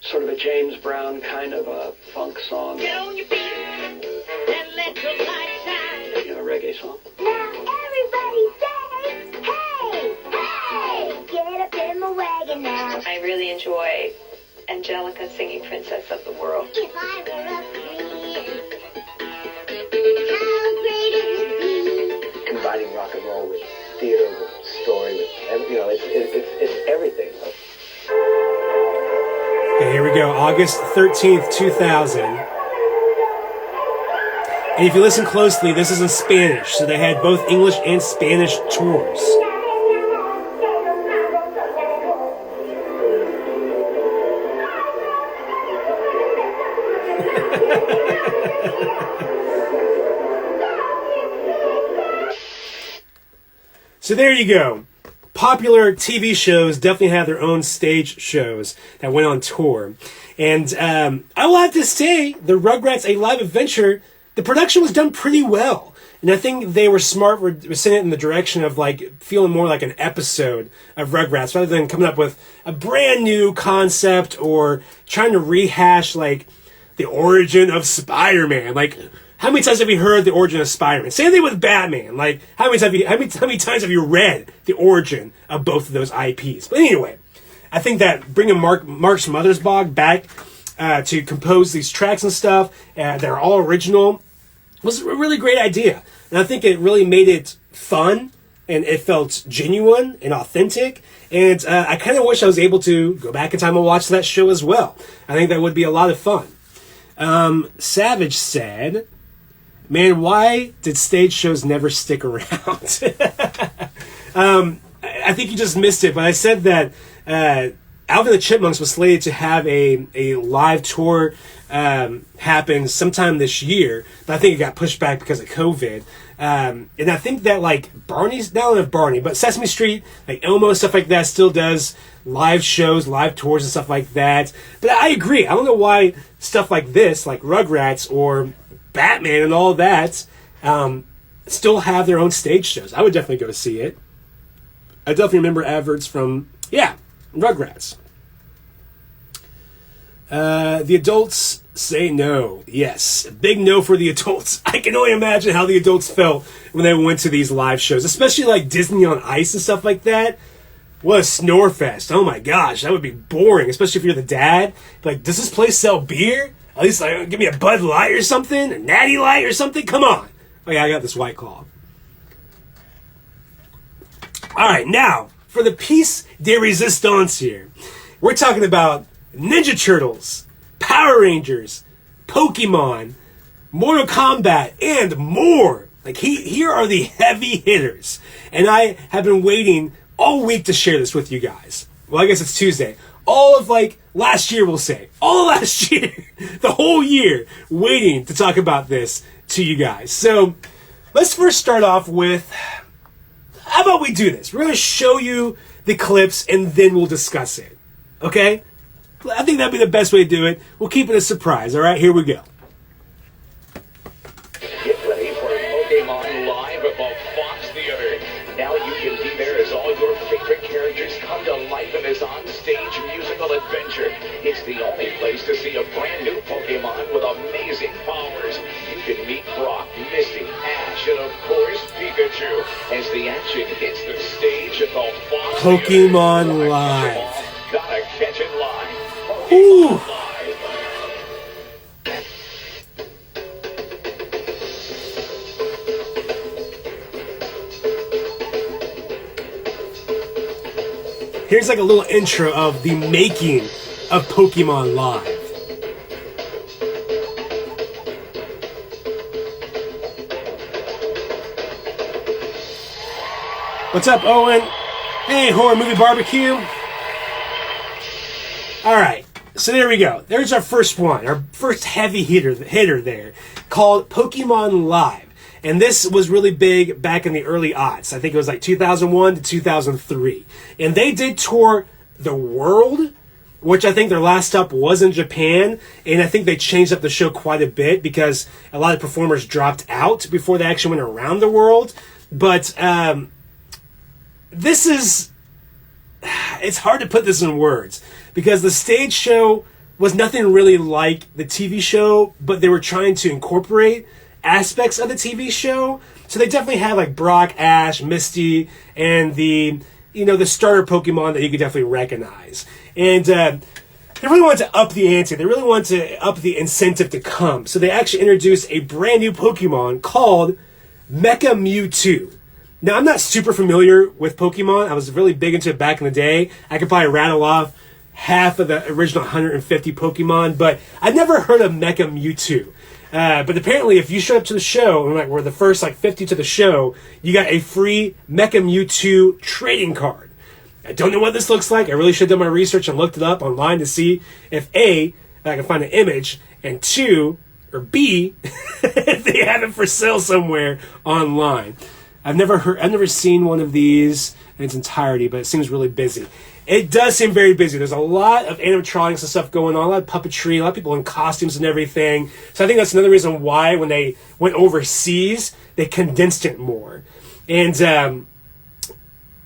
sort of a James Brown kind of a funk song. Get on your feet and let your light shine. You know, a reggae song. Now everybody say, hey, hey, get up in my wagon now. I really enjoy Angelica singing Princess of the World. If I were a queen, how great it would be. Combining rock and roll with theater, with story, with it's everything. Okay, here we go. August 13th, 2000. And if you listen closely, this is in Spanish. So they had both English and Spanish tours. So there you go. Popular TV shows definitely have their own stage shows that went on tour. And I will have to say, the Rugrats A Live Adventure, the production was done pretty well. And I think they were smart with sending it in the direction of like feeling more like an episode of Rugrats rather than coming up with a brand new concept or trying to rehash like the origin of Spider-Man. Like, how many times have you heard the origin of Spider-Man? Same thing with Batman. Like, how many times have you read the origin of both of those IPs? But anyway, I think that bringing Mark Mothersbaugh back to compose these tracks and stuff that are all original was a really great idea. And I think it really made it fun, and it felt genuine and authentic. And I kind of wish I was able to go back in time and watch that show as well. I think that would be a lot of fun. Savage said, man, why did stage shows never stick around? I think you just missed it, but I said that Alvin and the Chipmunks was slated to have a live tour happen sometime this year, but I think it got pushed back because of COVID. And I think that like Barney's, not only Barney, but Sesame Street, like Elmo, stuff like that, still does live shows, live tours and stuff like that. But I agree. I don't know why stuff like this, like Rugrats or Batman and all that, still have their own stage shows. I would definitely go to see it. I definitely remember adverts from, Rugrats. The adults say no. Yes, big no for the adults. I can only imagine how the adults felt when they went to these live shows, especially like Disney on Ice and stuff like that. What a snore fest. Oh my gosh, that would be boring, especially if you're the dad. Like, does this place sell beer? At least like, give me a Bud Light or something, a Natty Light or something. Come on. Oh yeah, I got this White Claw. All right, now for the piece de resistance here. We're talking about Ninja Turtles, Power Rangers, Pokemon, Mortal Kombat, and more. Like, here are the heavy hitters. And I have been waiting all week to share this with you guys. Well, I guess it's Tuesday. All of, like, last year, we'll say. All of last year. The whole year. Waiting to talk about this to you guys. So, let's first start off with... How about we do this? We're going to show you the clips, and then we'll discuss it. Okay? I think that'd be the best way to do it. We'll keep it a surprise. All right? Here we go. Get ready for Pokemon Live above Fox Theater. Now you can be there as all your favorite characters come to life in this on-stage musical adventure. It's the only place to see a brand new Pokemon with amazing powers. You can meet Brock, Misty, Ash, Pokemon Live. Gotta catch it live. Ooh. Here's like a little intro of the making of Pokemon Live. What's up, Owen? Hey, Horror Movie Barbecue. Alright, so there we go. There's our first one, our first heavy hitter there, called Pokemon Live. And this was really big back in the early aughts. I think it was like 2001 to 2003. And they did tour the world, which I think their last stop was in Japan. And I think they changed up the show quite a bit because a lot of performers dropped out before they actually went around the world. But this is... It's hard to put this in words because the stage show was nothing really like the TV show, but they were trying to incorporate aspects of the TV show. So they definitely had like Brock, Ash, Misty, and the starter Pokemon that you could definitely recognize. And they really wanted to up the ante. They really wanted to up the incentive to come. So they actually introduced a brand new Pokemon called Mecha Mewtwo. Now, I'm not super familiar with Pokemon. I was really big into it back in the day. I could probably rattle off half of the original 150 Pokemon, but I'd never heard of Mecha Mewtwo. But apparently, if you showed up to the show, and like we're the first like 50 to the show, you got a free Mecha Mewtwo trading card. I don't know what this looks like. I really should have done my research and looked it up online to see if A, I can find an image, and two, or B, if they have it for sale somewhere online. I've never seen one of these in its entirety, but it seems really busy. It does seem very busy. There's a lot of animatronics and stuff going on, a lot of puppetry, a lot of people in costumes and everything. So I think that's another reason why when they went overseas, they condensed it more. And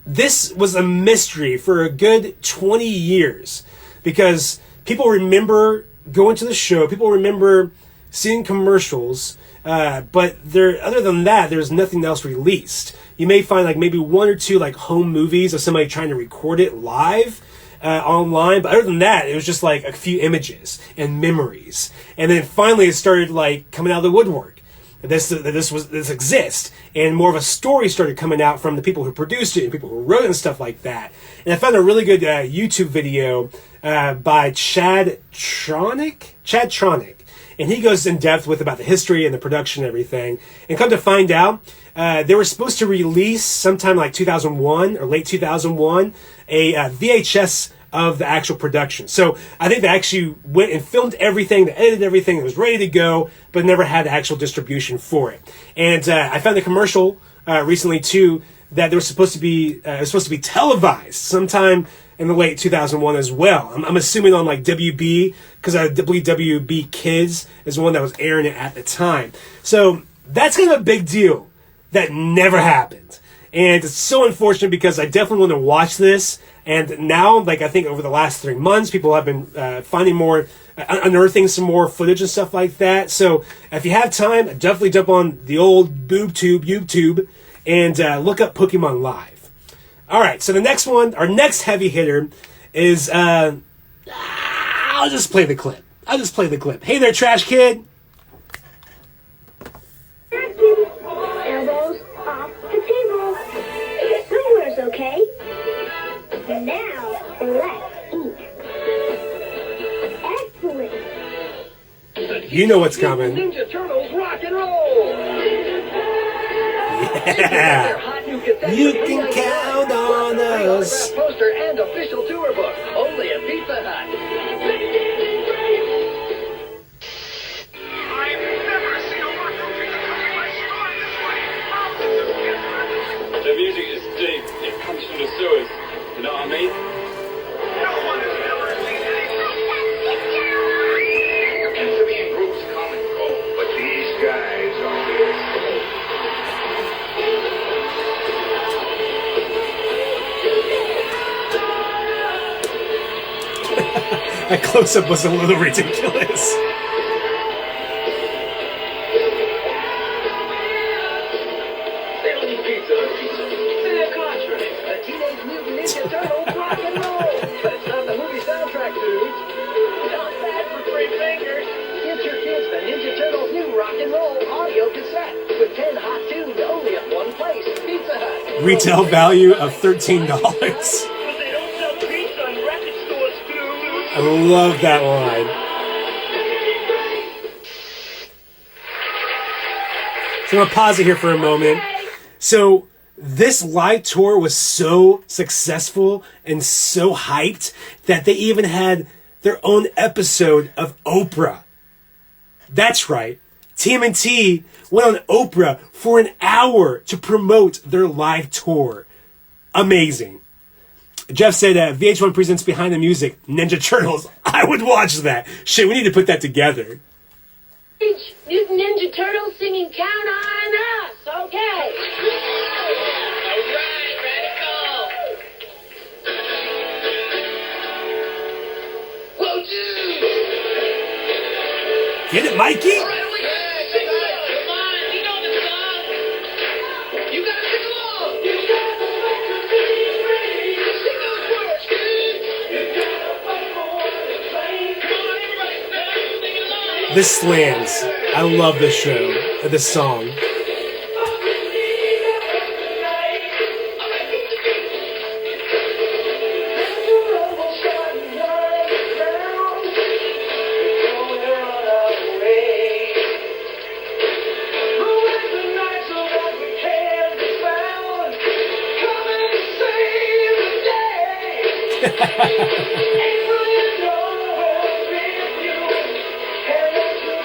this was a mystery for a good 20 years because people remember going to the show, people remember seeing commercials, but other than that, there's nothing else released. You may find like maybe one or two like home movies of somebody trying to record it live online, but other than that, it was just like a few images and memories. And then finally, it started like coming out of the woodwork. This exists, and more of a story started coming out from the people who produced it and people who wrote it and stuff like that. And I found a really good YouTube video by Chad Tronic. And he goes in depth with about the history and the production and everything. And come to find out, they were supposed to release sometime like 2001 or late 2001 a VHS of the actual production. So I think they actually went and filmed everything, they edited everything, it was ready to go, but never had the actual distribution for it. And I found the commercial recently too that there was supposed to be televised sometime in the late 2001 as well. I'm assuming on like WB, because I believe WB Kids is the one that was airing it at the time. So that's kind of a big deal that never happened. And it's so unfortunate because I definitely want to watch this. And now, like I think over the last 3 months, people have been finding more, unearthing some more footage and stuff like that. So if you have time, definitely jump on the old YouTube, and look up Pokemon Live. All right, so the next one, our next heavy hitter is, I'll just play the clip. Hey there, Trash Kid. Elbows off the table. Somewhere's okay. Now, let's eat. Excellent. You know what's coming. Ninja Turtles rock and roll. Yeah. You can count on us. Poster and official tour book. Only at Pizza Hut. I've never seen a rock movie that touches my spine this way. The music is deep. It comes from the sewers. You know what I mean? No one has ever seen anything. Amphibian groups come and go, but these guys are here. That close-up was a little ridiculous. They don't need pizza. To the contrary, a Teenage Mutant Ninja retail value of $13. I love that line. So I'm going to pause it here for a moment. So this live tour was so successful and so hyped that they even had their own episode of Oprah. That's right. TMNT went on Oprah for an hour to promote their live tour. Amazing. Jeff said VH1 presents Behind the Music, Ninja Turtles. I would watch that. Shit, we need to put that together. Mutant Ninja Turtles singing Count on Us, okay? Alright, radical! Whoa, dude! Get it, Mikey? Come on, you know the song! You gotta sing along! Sing those words, dude! Come on, everybody, sing along! This slams. I love this show, this song.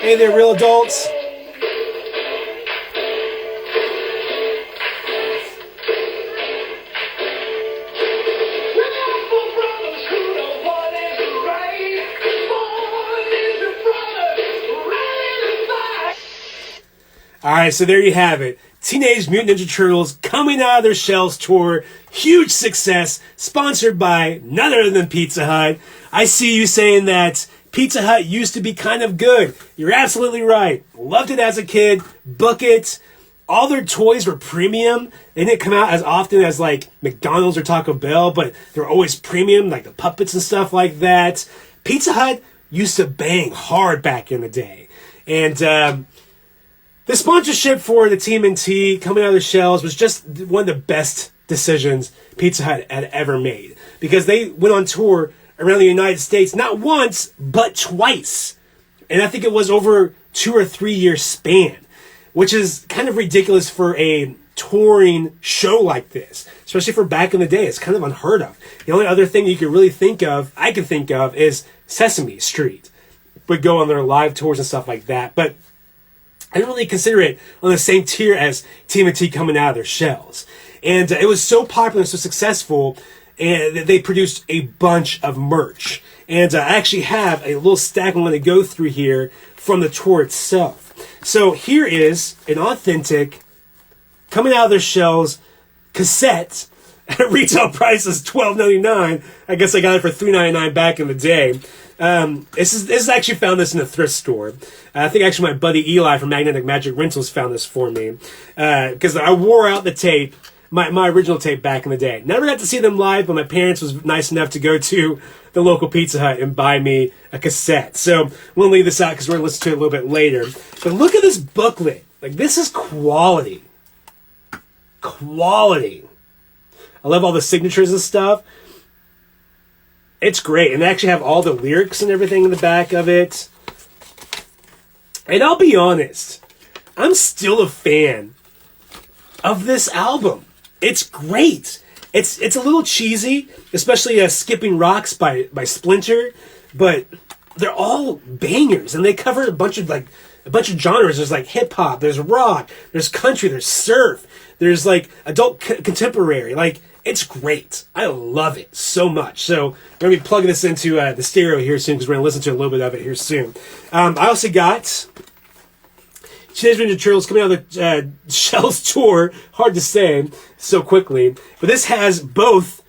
Hey there, real adults. Alright, so there you have it. Teenage Mutant Ninja Turtles coming out of their shells tour. Huge success. Sponsored by none other than Pizza Hut. I see you saying that Pizza Hut used to be kind of good. You're absolutely right. Loved it as a kid. Book it. All their toys were premium. They didn't come out as often as like McDonald's or Taco Bell, but they're always premium, like the puppets and stuff like that. Pizza Hut used to bang hard back in the day. And the sponsorship for the TMNT coming out of their shells was just one of the best decisions Pizza Hut had ever made. Because they went on tour around the United States, not once, but twice. And I think it was over 2 or 3 year span, which is kind of ridiculous for a touring show like this, especially for back in the day. It's kind of unheard of. The only other thing you could really think of, I can think of, is Sesame Street would go on their live tours and stuff like that. But I didn't really consider it on the same tier as TMNT coming out of their shells. And it was so popular and so successful, and they produced a bunch of merch. And I actually have a little stack I'm going to go through here from the tour itself. So here is an authentic, coming out of their shells, cassette. At retail price is $12.99. I guess I got it for $3.99 back in the day. This is actually found this in a thrift store. I think actually my buddy Eli from Magnetic Magic Rentals found this for me. Because I wore out the tape, my original tape back in the day. Never got to see them live, but my parents was nice enough to go to the local Pizza Hut and buy me a cassette. So I'm going to leave this out because we're going to listen to it a little bit later. But look at this booklet. Like, this is quality. Quality. I love all the signatures and stuff. It's great. And they actually have all the lyrics and everything in the back of it. And I'll be honest, I'm still a fan of this album. It's great. It's a little cheesy, especially Skipping Rocks by Splinter, but they're all bangers, and they cover a bunch of genres. There's like hip hop, there's rock, there's country, there's surf, there's like adult contemporary. Like, it's great. I love it so much. So we're going to be plugging this into the stereo here soon because we're going to listen to a little bit of it here soon. I also got Teenage Ninja Turtles coming out of the Shells tour. Hard to say so quickly. But this has both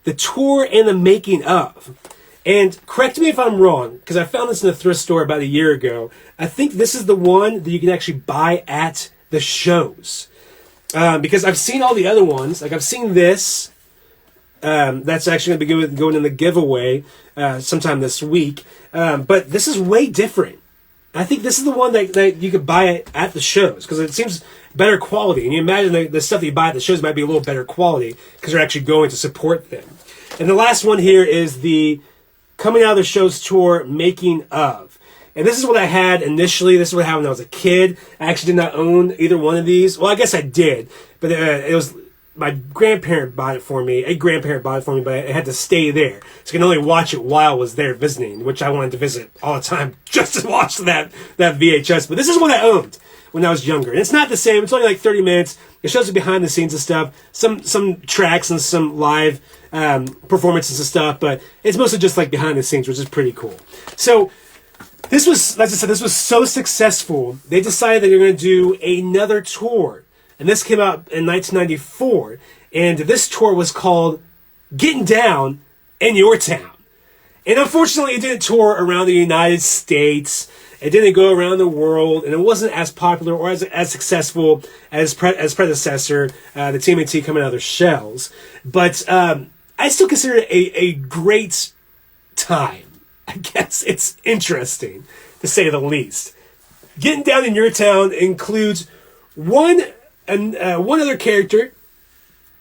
the tour and the making of. And correct me if I'm wrong, because I found this in a thrift store about a year ago. I think this is the one that you can actually buy at the shows. Because I've seen all the other ones. Like, I've seen this. That's actually going to be going in the giveaway sometime this week. But this is way different. I think this is the one that you could buy it at the shows because it seems better quality. And you imagine the stuff that you buy at the shows might be a little better quality because they're actually going to support them. And the last one here is the Coming Out of the Shows tour, Making Of. And this is what I had initially. This is what I had when I was a kid. I actually did not own either one of these. Well, I guess I did, but it was my grandparent bought it for me. A grandparent bought it for me, but it had to stay there. So I can only watch it while I was there visiting, which I wanted to visit all the time just to watch that VHS. But this is what I owned when I was younger. And it's not the same. It's only like 30 minutes. It shows you behind the scenes and stuff. Some tracks and some live performances and stuff, but it's mostly just like behind the scenes, which is pretty cool. So this was, like I said, this was so successful, they decided that they're going to do another tour. And this came out in 1994. And this tour was called Getting Down in Your Town. And unfortunately, it didn't tour around the United States. It didn't go around the world. And it wasn't as popular or as successful as predecessor, the TMNT Coming Out of Their Shells. But I still consider it a great time. I guess it's interesting, to say the least. Getting Down in Your Town includes one other character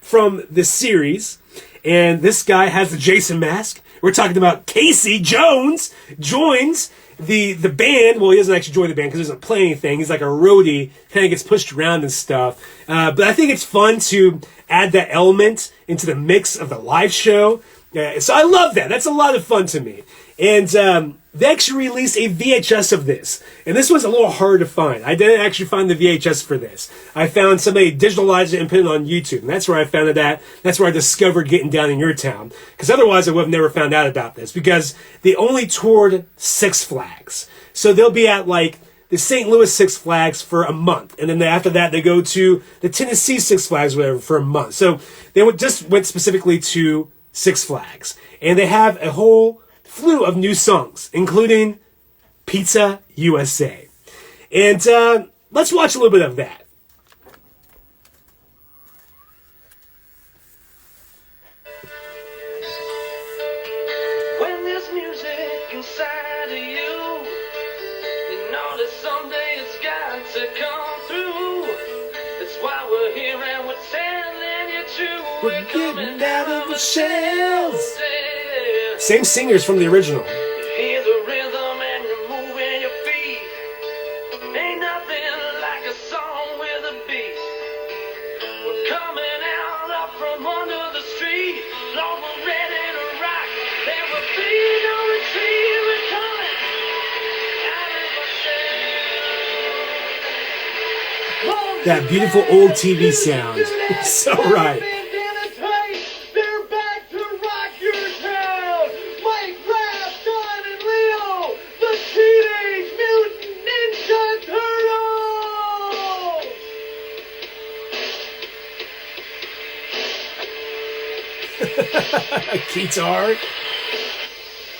from the series, and this guy has the Jason mask. We're talking about Casey Jones joins the band. Well, he doesn't actually join the band because he doesn't play anything. He's like a roadie, kind of gets pushed around and stuff. But I think it's fun to add that element into the mix of the live show. So I love that. That's a lot of fun to me. And they actually released a VHS of this. And this was a little hard to find. I didn't actually find the VHS for this. I found somebody digitalized it and put it on YouTube. And that's where I found it at. That's where I discovered Getting Down in Your Town. Because otherwise I would have never found out about this. Because they only toured Six Flags. So they'll be at like the St. Louis Six Flags for a month. And then after that they go to the Tennessee Six Flags or whatever for a month. So they just went specifically to Six Flags. And they have a whole slew of new songs, including Pizza USA. And let's watch a little bit of that. When there's music inside of you, you know that someday it's got to come through. That's why we're here and we're telling you to. We're getting out of the shells. Same singers from the original. Hear the rhythm and you're moving your feet. Ain't nothing like a song with a beat. We're coming out up from under the street. Lord, we're ready to rock. There will be no retreat. We're coming out of the That beautiful old TV sound. So right. Guitar.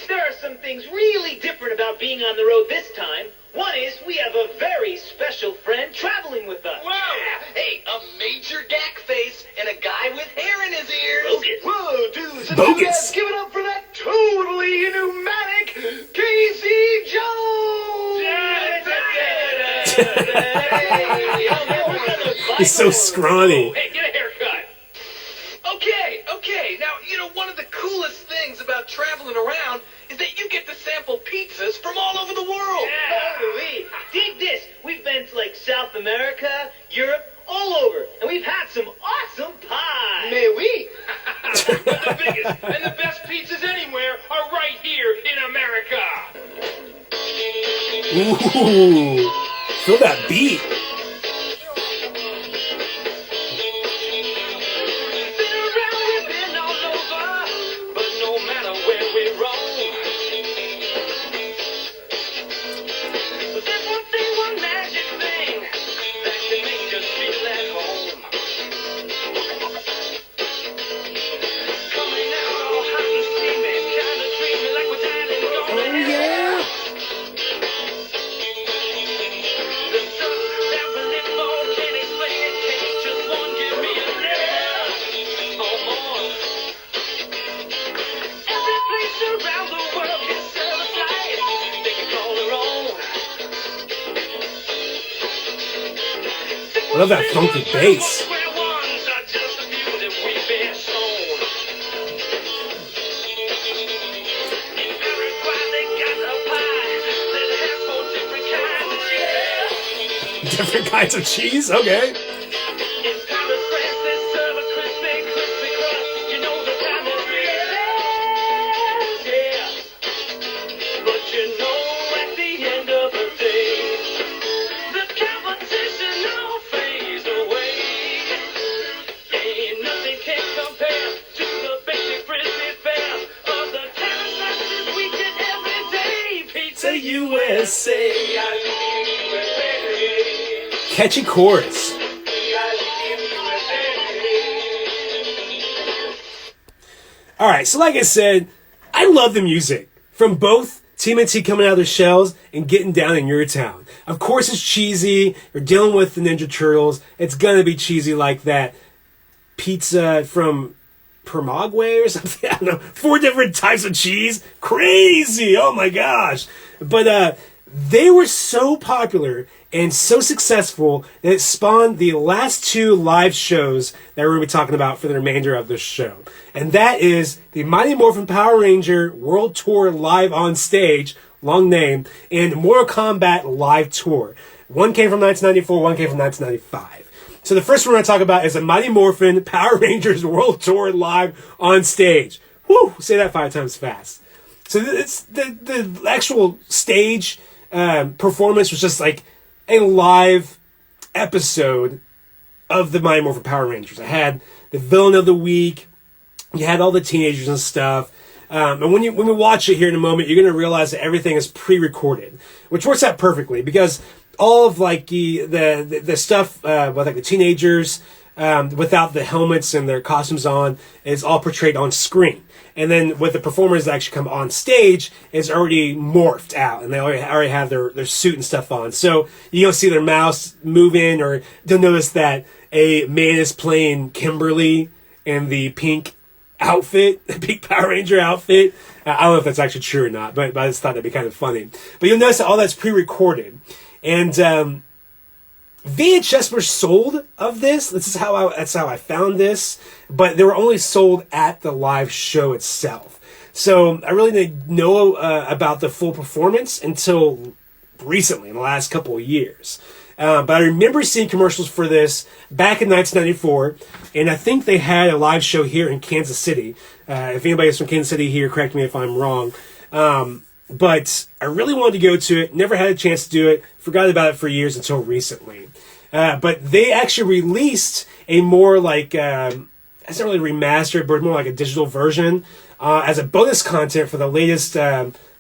There are some things really different about being on the road this time. One is we have a very special friend traveling with us. Whoa! Hey, a major gack face and a guy with hair in his ears. Bogus. Whoa, dudes and Bogus. dudettes, give it up for that totally pneumatic Casey Jones. He's so scrawny. Hey, get a haircut. Okay. Now, you know, one of the coolest things about traveling around is that you get to sample pizzas from all over the world. Totally. Dig this. We've been to like South America, Europe, all over, and we've had some awesome pie. May we? But the biggest and the best pizzas anywhere are right here in America. Ooh, feel that beat. I love that funky bass. Different kinds of cheese? Okay. USA. Catchy chorus. Alright, so like I said, I love the music from both TMNT coming out of their shells and getting down in your town. Of course it's cheesy. You're dealing with the Ninja Turtles. It's gonna be cheesy like that. Pizza from Permagway or something. I don't know. 4 different types of cheese. Crazy. Oh my gosh. But they were so popular and so successful that it spawned the last 2 live shows that we're going to be talking about for the remainder of this show. And that is the Mighty Morphin Power Ranger World Tour Live on Stage, long name, and Mortal Kombat Live Tour. One came from 1994, one came from 1995. So the first one we're going to talk about is the Mighty Morphin Power Rangers World Tour Live on Stage. Woo! Say that 5 times fast. So it's the actual stage performance was just like a live episode of the Mighty Morphin Power Rangers. I had the villain of the week. You had all the teenagers and stuff. And when we watch it here in a moment, you're going to realize that everything is pre-recorded, which works out perfectly because all of like the stuff with like the teenagers without the helmets and their costumes on is all portrayed on screen. And then with the performers that actually come on stage, it's already morphed out, and they already have their suit and stuff on. So you don't see their mouths moving, or you'll notice that a man is playing Kimberly in the pink outfit, the pink Power Ranger outfit. I don't know if that's actually true or not, but I just thought that'd be kind of funny. But you'll notice that all that's pre-recorded. And VHS were sold of this. That's how I found this, but they were only sold at the live show itself. So I really didn't know about the full performance until recently, in the last couple of years. But I remember seeing commercials for this back in 1994, and I think they had a live show here in Kansas City. If anybody's from Kansas City here, correct me if I'm wrong. But I really wanted to go to it, never had a chance to do it, forgot about it for years until recently. But they actually released a more like, it's not really remastered, but more like a digital version as a bonus content for the latest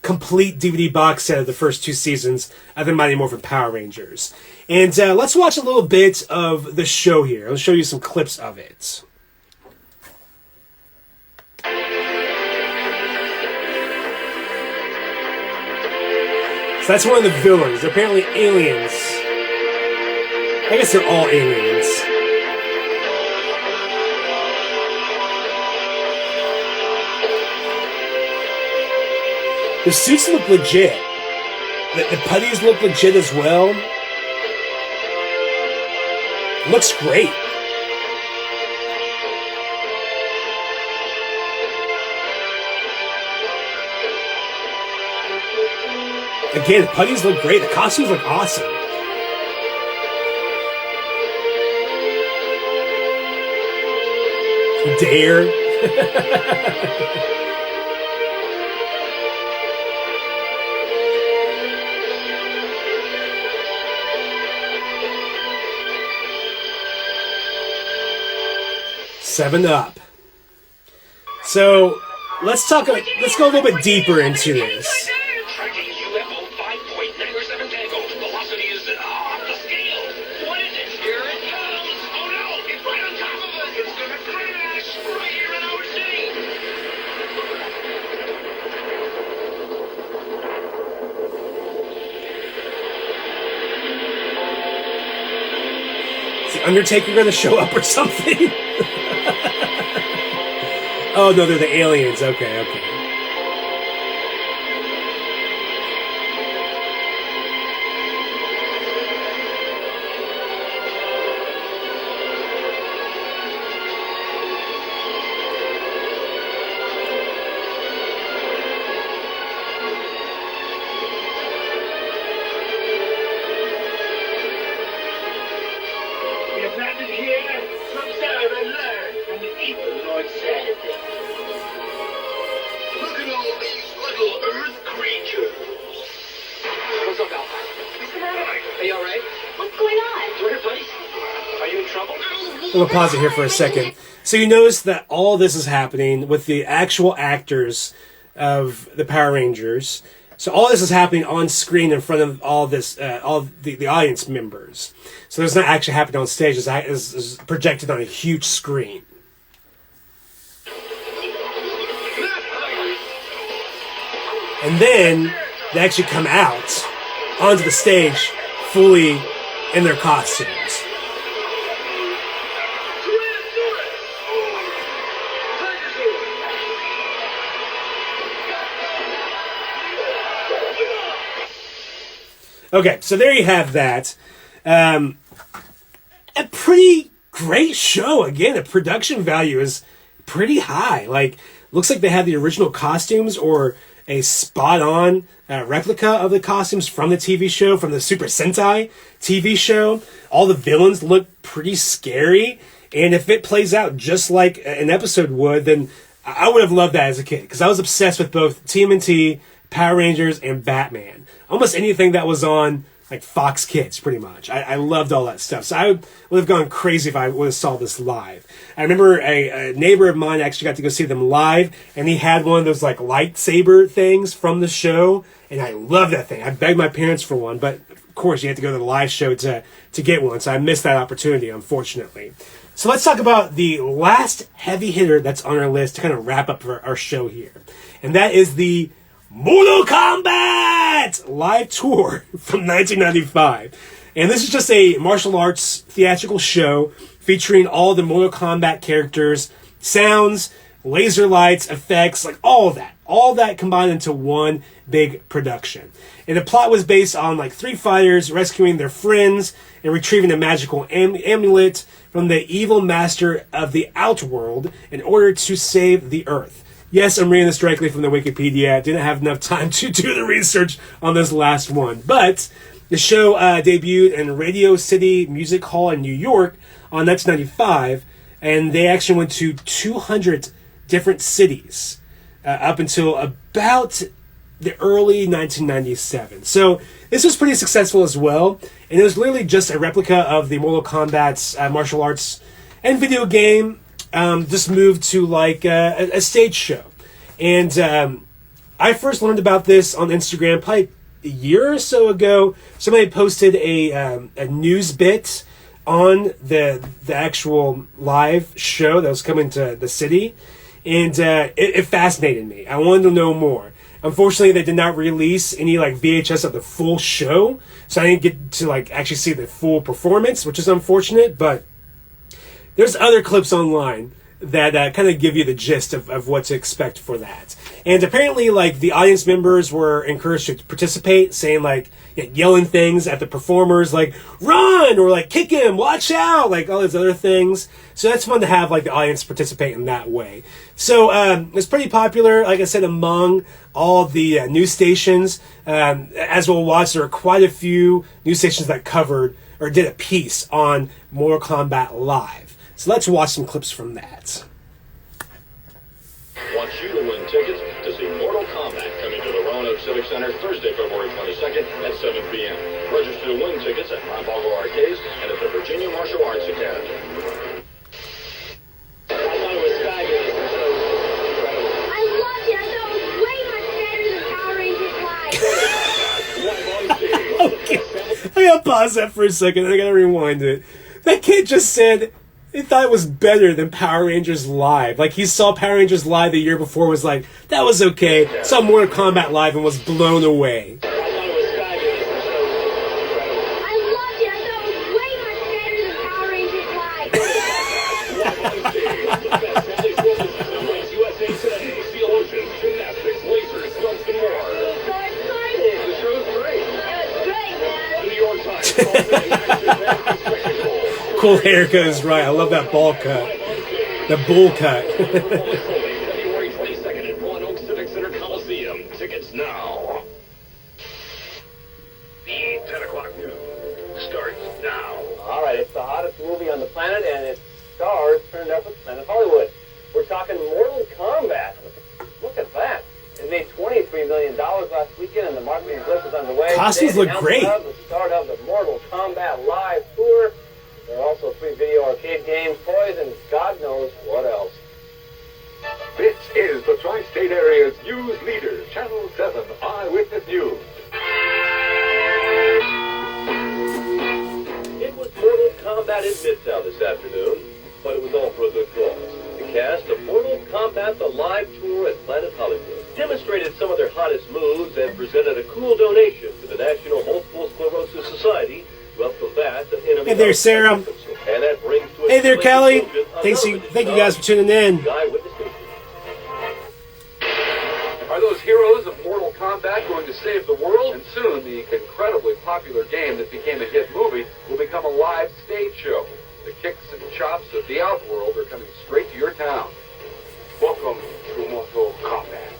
complete DVD box set of the first 2 seasons of the Mighty Morphin Power Rangers. And let's watch a little bit of the show here. I'll show you some clips of it. So that's one of the villains. They're apparently aliens. I guess they're all aliens. The suits look legit. The putties look legit as well. Looks great. Again, the putties look great. The costumes look awesome. Dare. Seven Up. So let's go a little bit deeper into this. Undertaker gonna show up or something? Oh no, they're the aliens. Okay. We'll pause it here for a second. So you notice that all this is happening with the actual actors of the Power Rangers. So all this is happening on screen in front of all this, all the audience members. So it's not actually happening on stage. It's projected on a huge screen. And then they actually come out onto the stage fully in their costumes. Okay, so there you have that. A pretty great show. Again, the production value is pretty high. Like, looks like they had the original costumes or a spot-on replica of the costumes from the TV show, from the Super Sentai TV show. All the villains look pretty scary. And if it plays out just like an episode would, then I would have loved that as a kid. Because I was obsessed with both TMNT, Power Rangers, and Batman. Almost anything that was on like Fox Kids, pretty much. I loved all that stuff. So I would have gone crazy if I would have saw this live. I remember a neighbor of mine actually got to go see them live, and he had one of those like lightsaber things from the show, and I loved that thing. I begged my parents for one, but of course you had to go to the live show to get one, so I missed that opportunity, unfortunately. So let's talk about the last heavy hitter that's on our list to kind of wrap up our show here, and that is the Mortal Kombat live tour from 1995. And this is just a martial arts theatrical show featuring all the Mortal Kombat characters, sounds, laser lights, effects, like all of that. All that combined into one big production. And the plot was based on like three fighters rescuing their friends and retrieving a magical amulet from the evil master of the Outworld in order to save the Earth. Yes, I'm reading this directly from the Wikipedia. I didn't have enough time to do the research on this last one. But the show debuted in Radio City Music Hall in New York on 1995. And they actually went to 200 different cities up until about the early 1997. So this was pretty successful as well. And it was literally just a replica of the Mortal Kombat's martial arts and video game. Just moved to like a stage show. And I first learned about this on Instagram probably a year or so ago. Somebody posted a news bit on the actual live show that was coming to the city. And it fascinated me. I wanted to know more. Unfortunately, they did not release any like VHS of the full show. So I didn't get to like actually see the full performance, which is unfortunate, but there's other clips online that kind of give you the gist of what to expect for that. And apparently, like, the audience members were encouraged to participate, saying, like, yelling things at the performers, like, run, or, like, kick him, watch out, like, all these other things. So that's fun to have, like, the audience participate in that way. So it's pretty popular, like I said, among all the news stations. As we'll watch, there are quite a few news stations that covered or did a piece on Mortal Kombat Live. So let's watch some clips from that. Want you to win tickets to see Mortal Kombat coming to the Roanoke Civic Center Thursday, February 22nd at 7 p.m. Register to win tickets at Montalvo Arcades and at the Virginia Martial Arts Academy. I thought it was fabulous. I loved it. I thought it was way much better than Power Rangers Live. Okay, I gotta pause that for a second. I gotta rewind it. That kid just said he thought it was better than Power Rangers Live. Like, he saw Power Rangers Live the year before, was like, that was okay. Saw Mortal Kombat Live and was blown away. I loved it. I thought it was way much better than Power Rangers Live. USA Today, Sea Oceans, gymnastics, lasers, stunts, and more. So excited. The show's great. It was great, man. The New York Times calls it an action-packed spectacle. Cool haircut is right. I love that ball cut. The bull cut. February 22nd at Roanoke Civic Center Coliseum. Tickets now. The 10 o'clock news starts now. All right, it's the hottest movie on the planet, and its stars turned up at Planet Hollywood. We're talking Mortal Kombat. Look at that. It made $23 million last weekend, and the marketing blitz is underway. Costumes look great. The start of the Mortal Kombat Live Tour. There are also free video arcade games, toys, and God knows what else. This is the Tri-State Area's news leader, Channel 7 Eyewitness News. It was Mortal Kombat in Midtown this afternoon, but it was all for a good cause. The cast of Mortal Kombat The Live Tour at Planet Hollywood demonstrated some of their hottest moves and presented a cool donation to the National Multiple Sclerosis Society to help combat an enemy. Hey there, Sarah. And that brings to Hey there, Kelly. Thank children you guys for tuning in. Are those heroes of Mortal Kombat going to save the world? And soon, the incredibly popular game that became a hit movie will become a live stage show. The kicks and chops of the Outworld are coming straight to your town. Welcome to Mortal Kombat.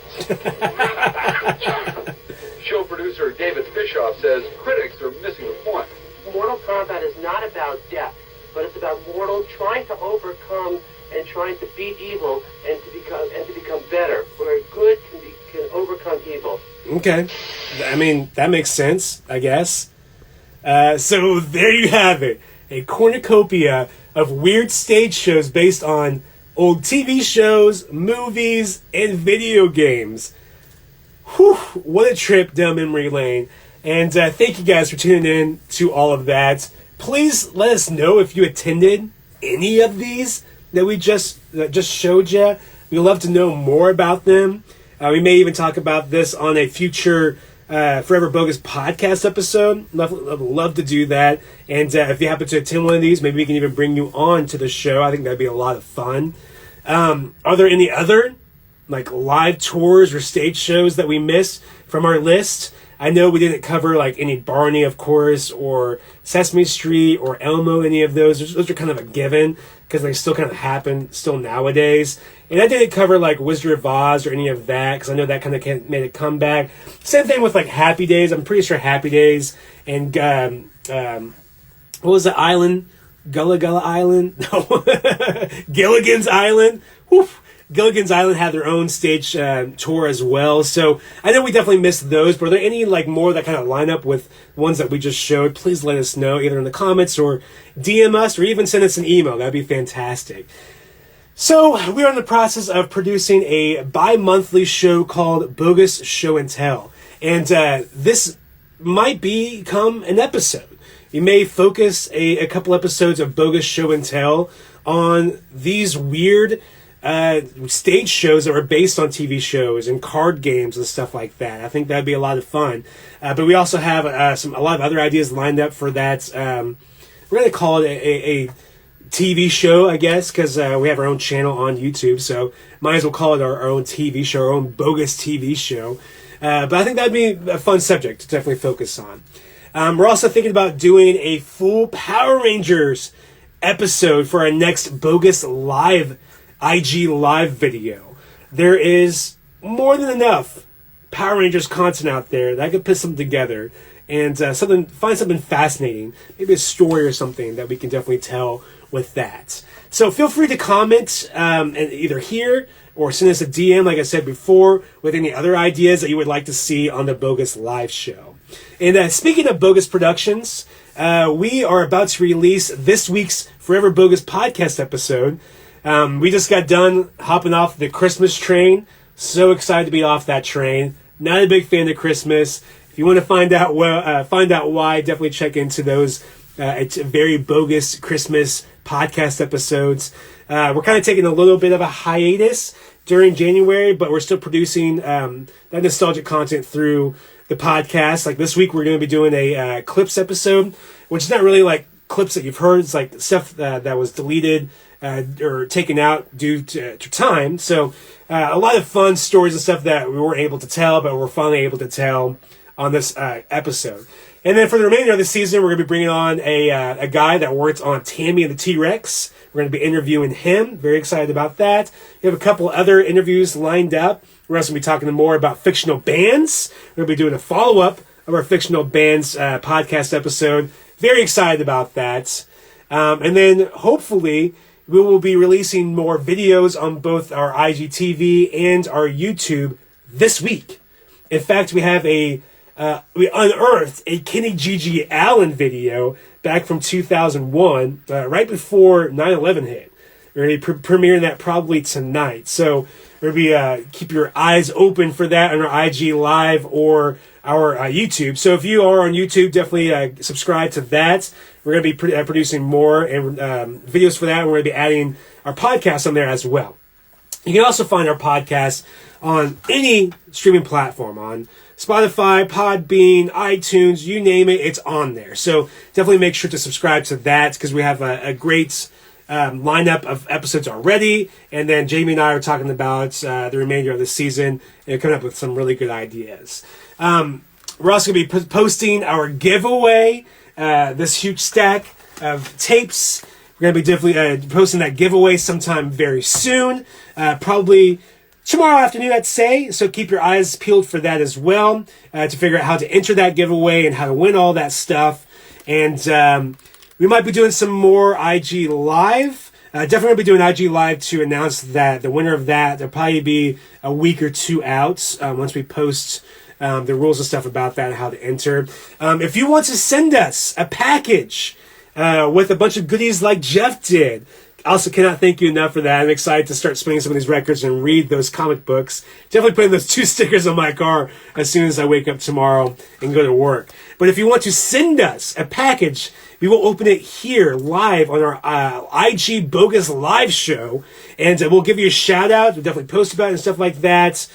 Show producer David Fishoff says critics are missing the point. Mortal Kombat is not about death, but it's about mortal trying to overcome and trying to beat evil and to become better, where good can overcome evil. Okay. I mean, that makes sense, I guess. So there you have it. A cornucopia of weird stage shows based on old TV shows, movies, and video games. Whew, what a trip down memory lane. And thank you guys for tuning in to all of that. Please let us know if you attended any of these that we just showed you. We'd love to know more about them. We may even talk about this on a future Forever Bogus podcast episode. Love to do that. And if you happen to attend one of these, maybe we can even bring you on to the show. I think that'd be a lot of fun. Are there any other like live tours or stage shows that we missed from our list? I know we didn't cover like any Barney, of course, or Sesame Street or Elmo, any of those. Those are kind of a given because they still kind of happen still nowadays. And I didn't cover like Wizard of Oz or any of that because I know that kind of made a comeback. Same thing with like Happy Days. I'm pretty sure Happy Days and what was the island? Gullah Gullah Island? No. Gilligan's Island. Whew. Gilligan's Island had their own stage tour as well. So I know we definitely missed those, but are there any like more that kind of line up with ones that we just showed? Please let us know either in the comments or DM us or even send us an email. That'd be fantastic. So we are in the process of producing a bi-monthly show called Bogus Show and Tell. And this might become an episode. You may focus a couple episodes of Bogus Show and Tell on these weird stage shows that were based on TV shows and card games and stuff like that. I think that'd be a lot of fun. But we also have a lot of other ideas lined up for that. We're going to call it a TV show, I guess, because we have our own channel on YouTube. So might as well call it our own TV show, our own bogus TV show. But I think that'd be a fun subject to definitely focus on. We're also thinking about doing a full Power Rangers episode for our next Bogus Live IG Live video. There is more than enough Power Rangers content out there that I could put something together and find something fascinating, maybe a story or something that we can definitely tell with that. So feel free to comment and either here or send us a DM, like I said before, with any other ideas that you would like to see on the Bogus Live show. And speaking of Bogus Productions, we are about to release this week's Forever Bogus podcast episode. We just got done hopping off the Christmas train. So excited to be off that train. Not a big fan of Christmas. If you want to find out why, definitely check into those it's very bogus Christmas podcast episodes. We're kind of taking a little bit of a hiatus during January, but we're still producing that nostalgic content through the podcast. Like this week, we're going to be doing a clips episode, which is not really like clips that you've heard. It's like stuff that was deleted or taken out due to time. So a lot of fun stories and stuff that we weren't able to tell, but we're finally able to tell on this episode. And then for the remainder of the season, we're going to be bringing on a guy that worked on Tammy and the T-Rex. We're going to be interviewing him. Very excited about that. We have a couple other interviews lined up. We're also going to be talking more about fictional bands. We're going to be doing a follow-up of our fictional bands podcast episode. Very excited about that. And then hopefully we will be releasing more videos on both our IGTV and our YouTube this week. In fact, we have a we unearthed a Kenny G.G. Allen video back from 2001, right before 9/11 hit. We're going to be premiering that probably tonight. So we're going to be keep your eyes open for that on our IG Live or our YouTube. So if you are on YouTube, definitely subscribe to that. We're going to be producing more and videos for that. And we're going to be adding our podcast on there as well. You can also find our podcast on any streaming platform, on Spotify, Podbean, iTunes, you name it, it's on there. So definitely make sure to subscribe to that because we have a great lineup of episodes already. And then Jamie and I are talking about the remainder of the season and coming up with some really good ideas. We're also going to be posting our giveaway, this huge stack of tapes. We're going to be definitely posting that giveaway sometime very soon, probably tomorrow afternoon, I'd say. So keep your eyes peeled for that as well, to figure out how to enter that giveaway and how to win all that stuff. And we might be doing some more IG Live. Definitely going to be doing IG Live to announce that the winner of that. There'll probably be a week or two out once we post the rules and stuff about that and how to enter. If you want to send us a package with a bunch of goodies like Jeff did, also cannot thank you enough for that. I'm excited to start spinning some of these records and read those comic books. Definitely putting those 2 stickers on my car as soon as I wake up tomorrow and go to work. But if you want to send us a package, we will open it here live on our IG Bogus live show. And we'll give you a shout out. We'll definitely post about it and stuff like that.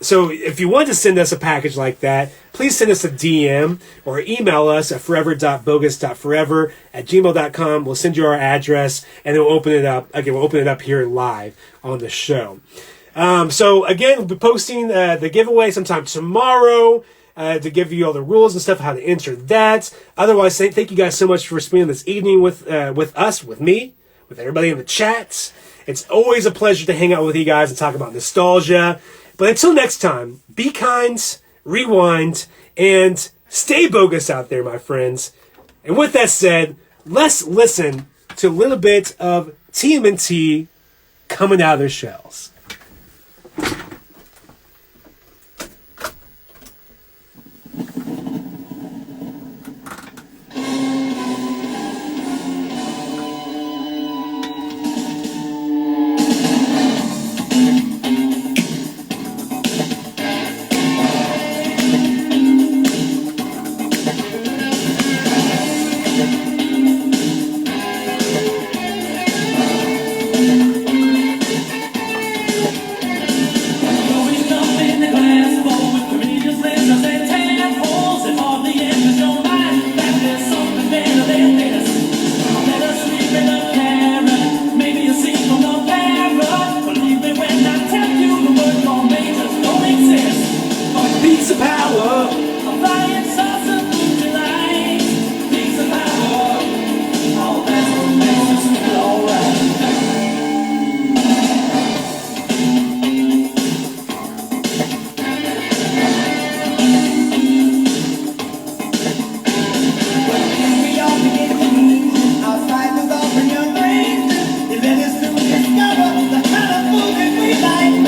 So if you want to send us a package like that, please send us a DM or email us at forever.bogus.forever@gmail.com. We'll send you our address and then we'll open it up. Again, we'll open it up here live on the show. So again, we'll be posting the giveaway sometime tomorrow to give you all the rules and stuff, how to enter that. Otherwise, thank you guys so much for spending this evening with us, with me, with everybody in the chat. It's always a pleasure to hang out with you guys and talk about nostalgia. But until next time, be kind, rewind, and stay bogus out there, my friends. And with that said, let's listen to a little bit of TMNT coming out of their shells.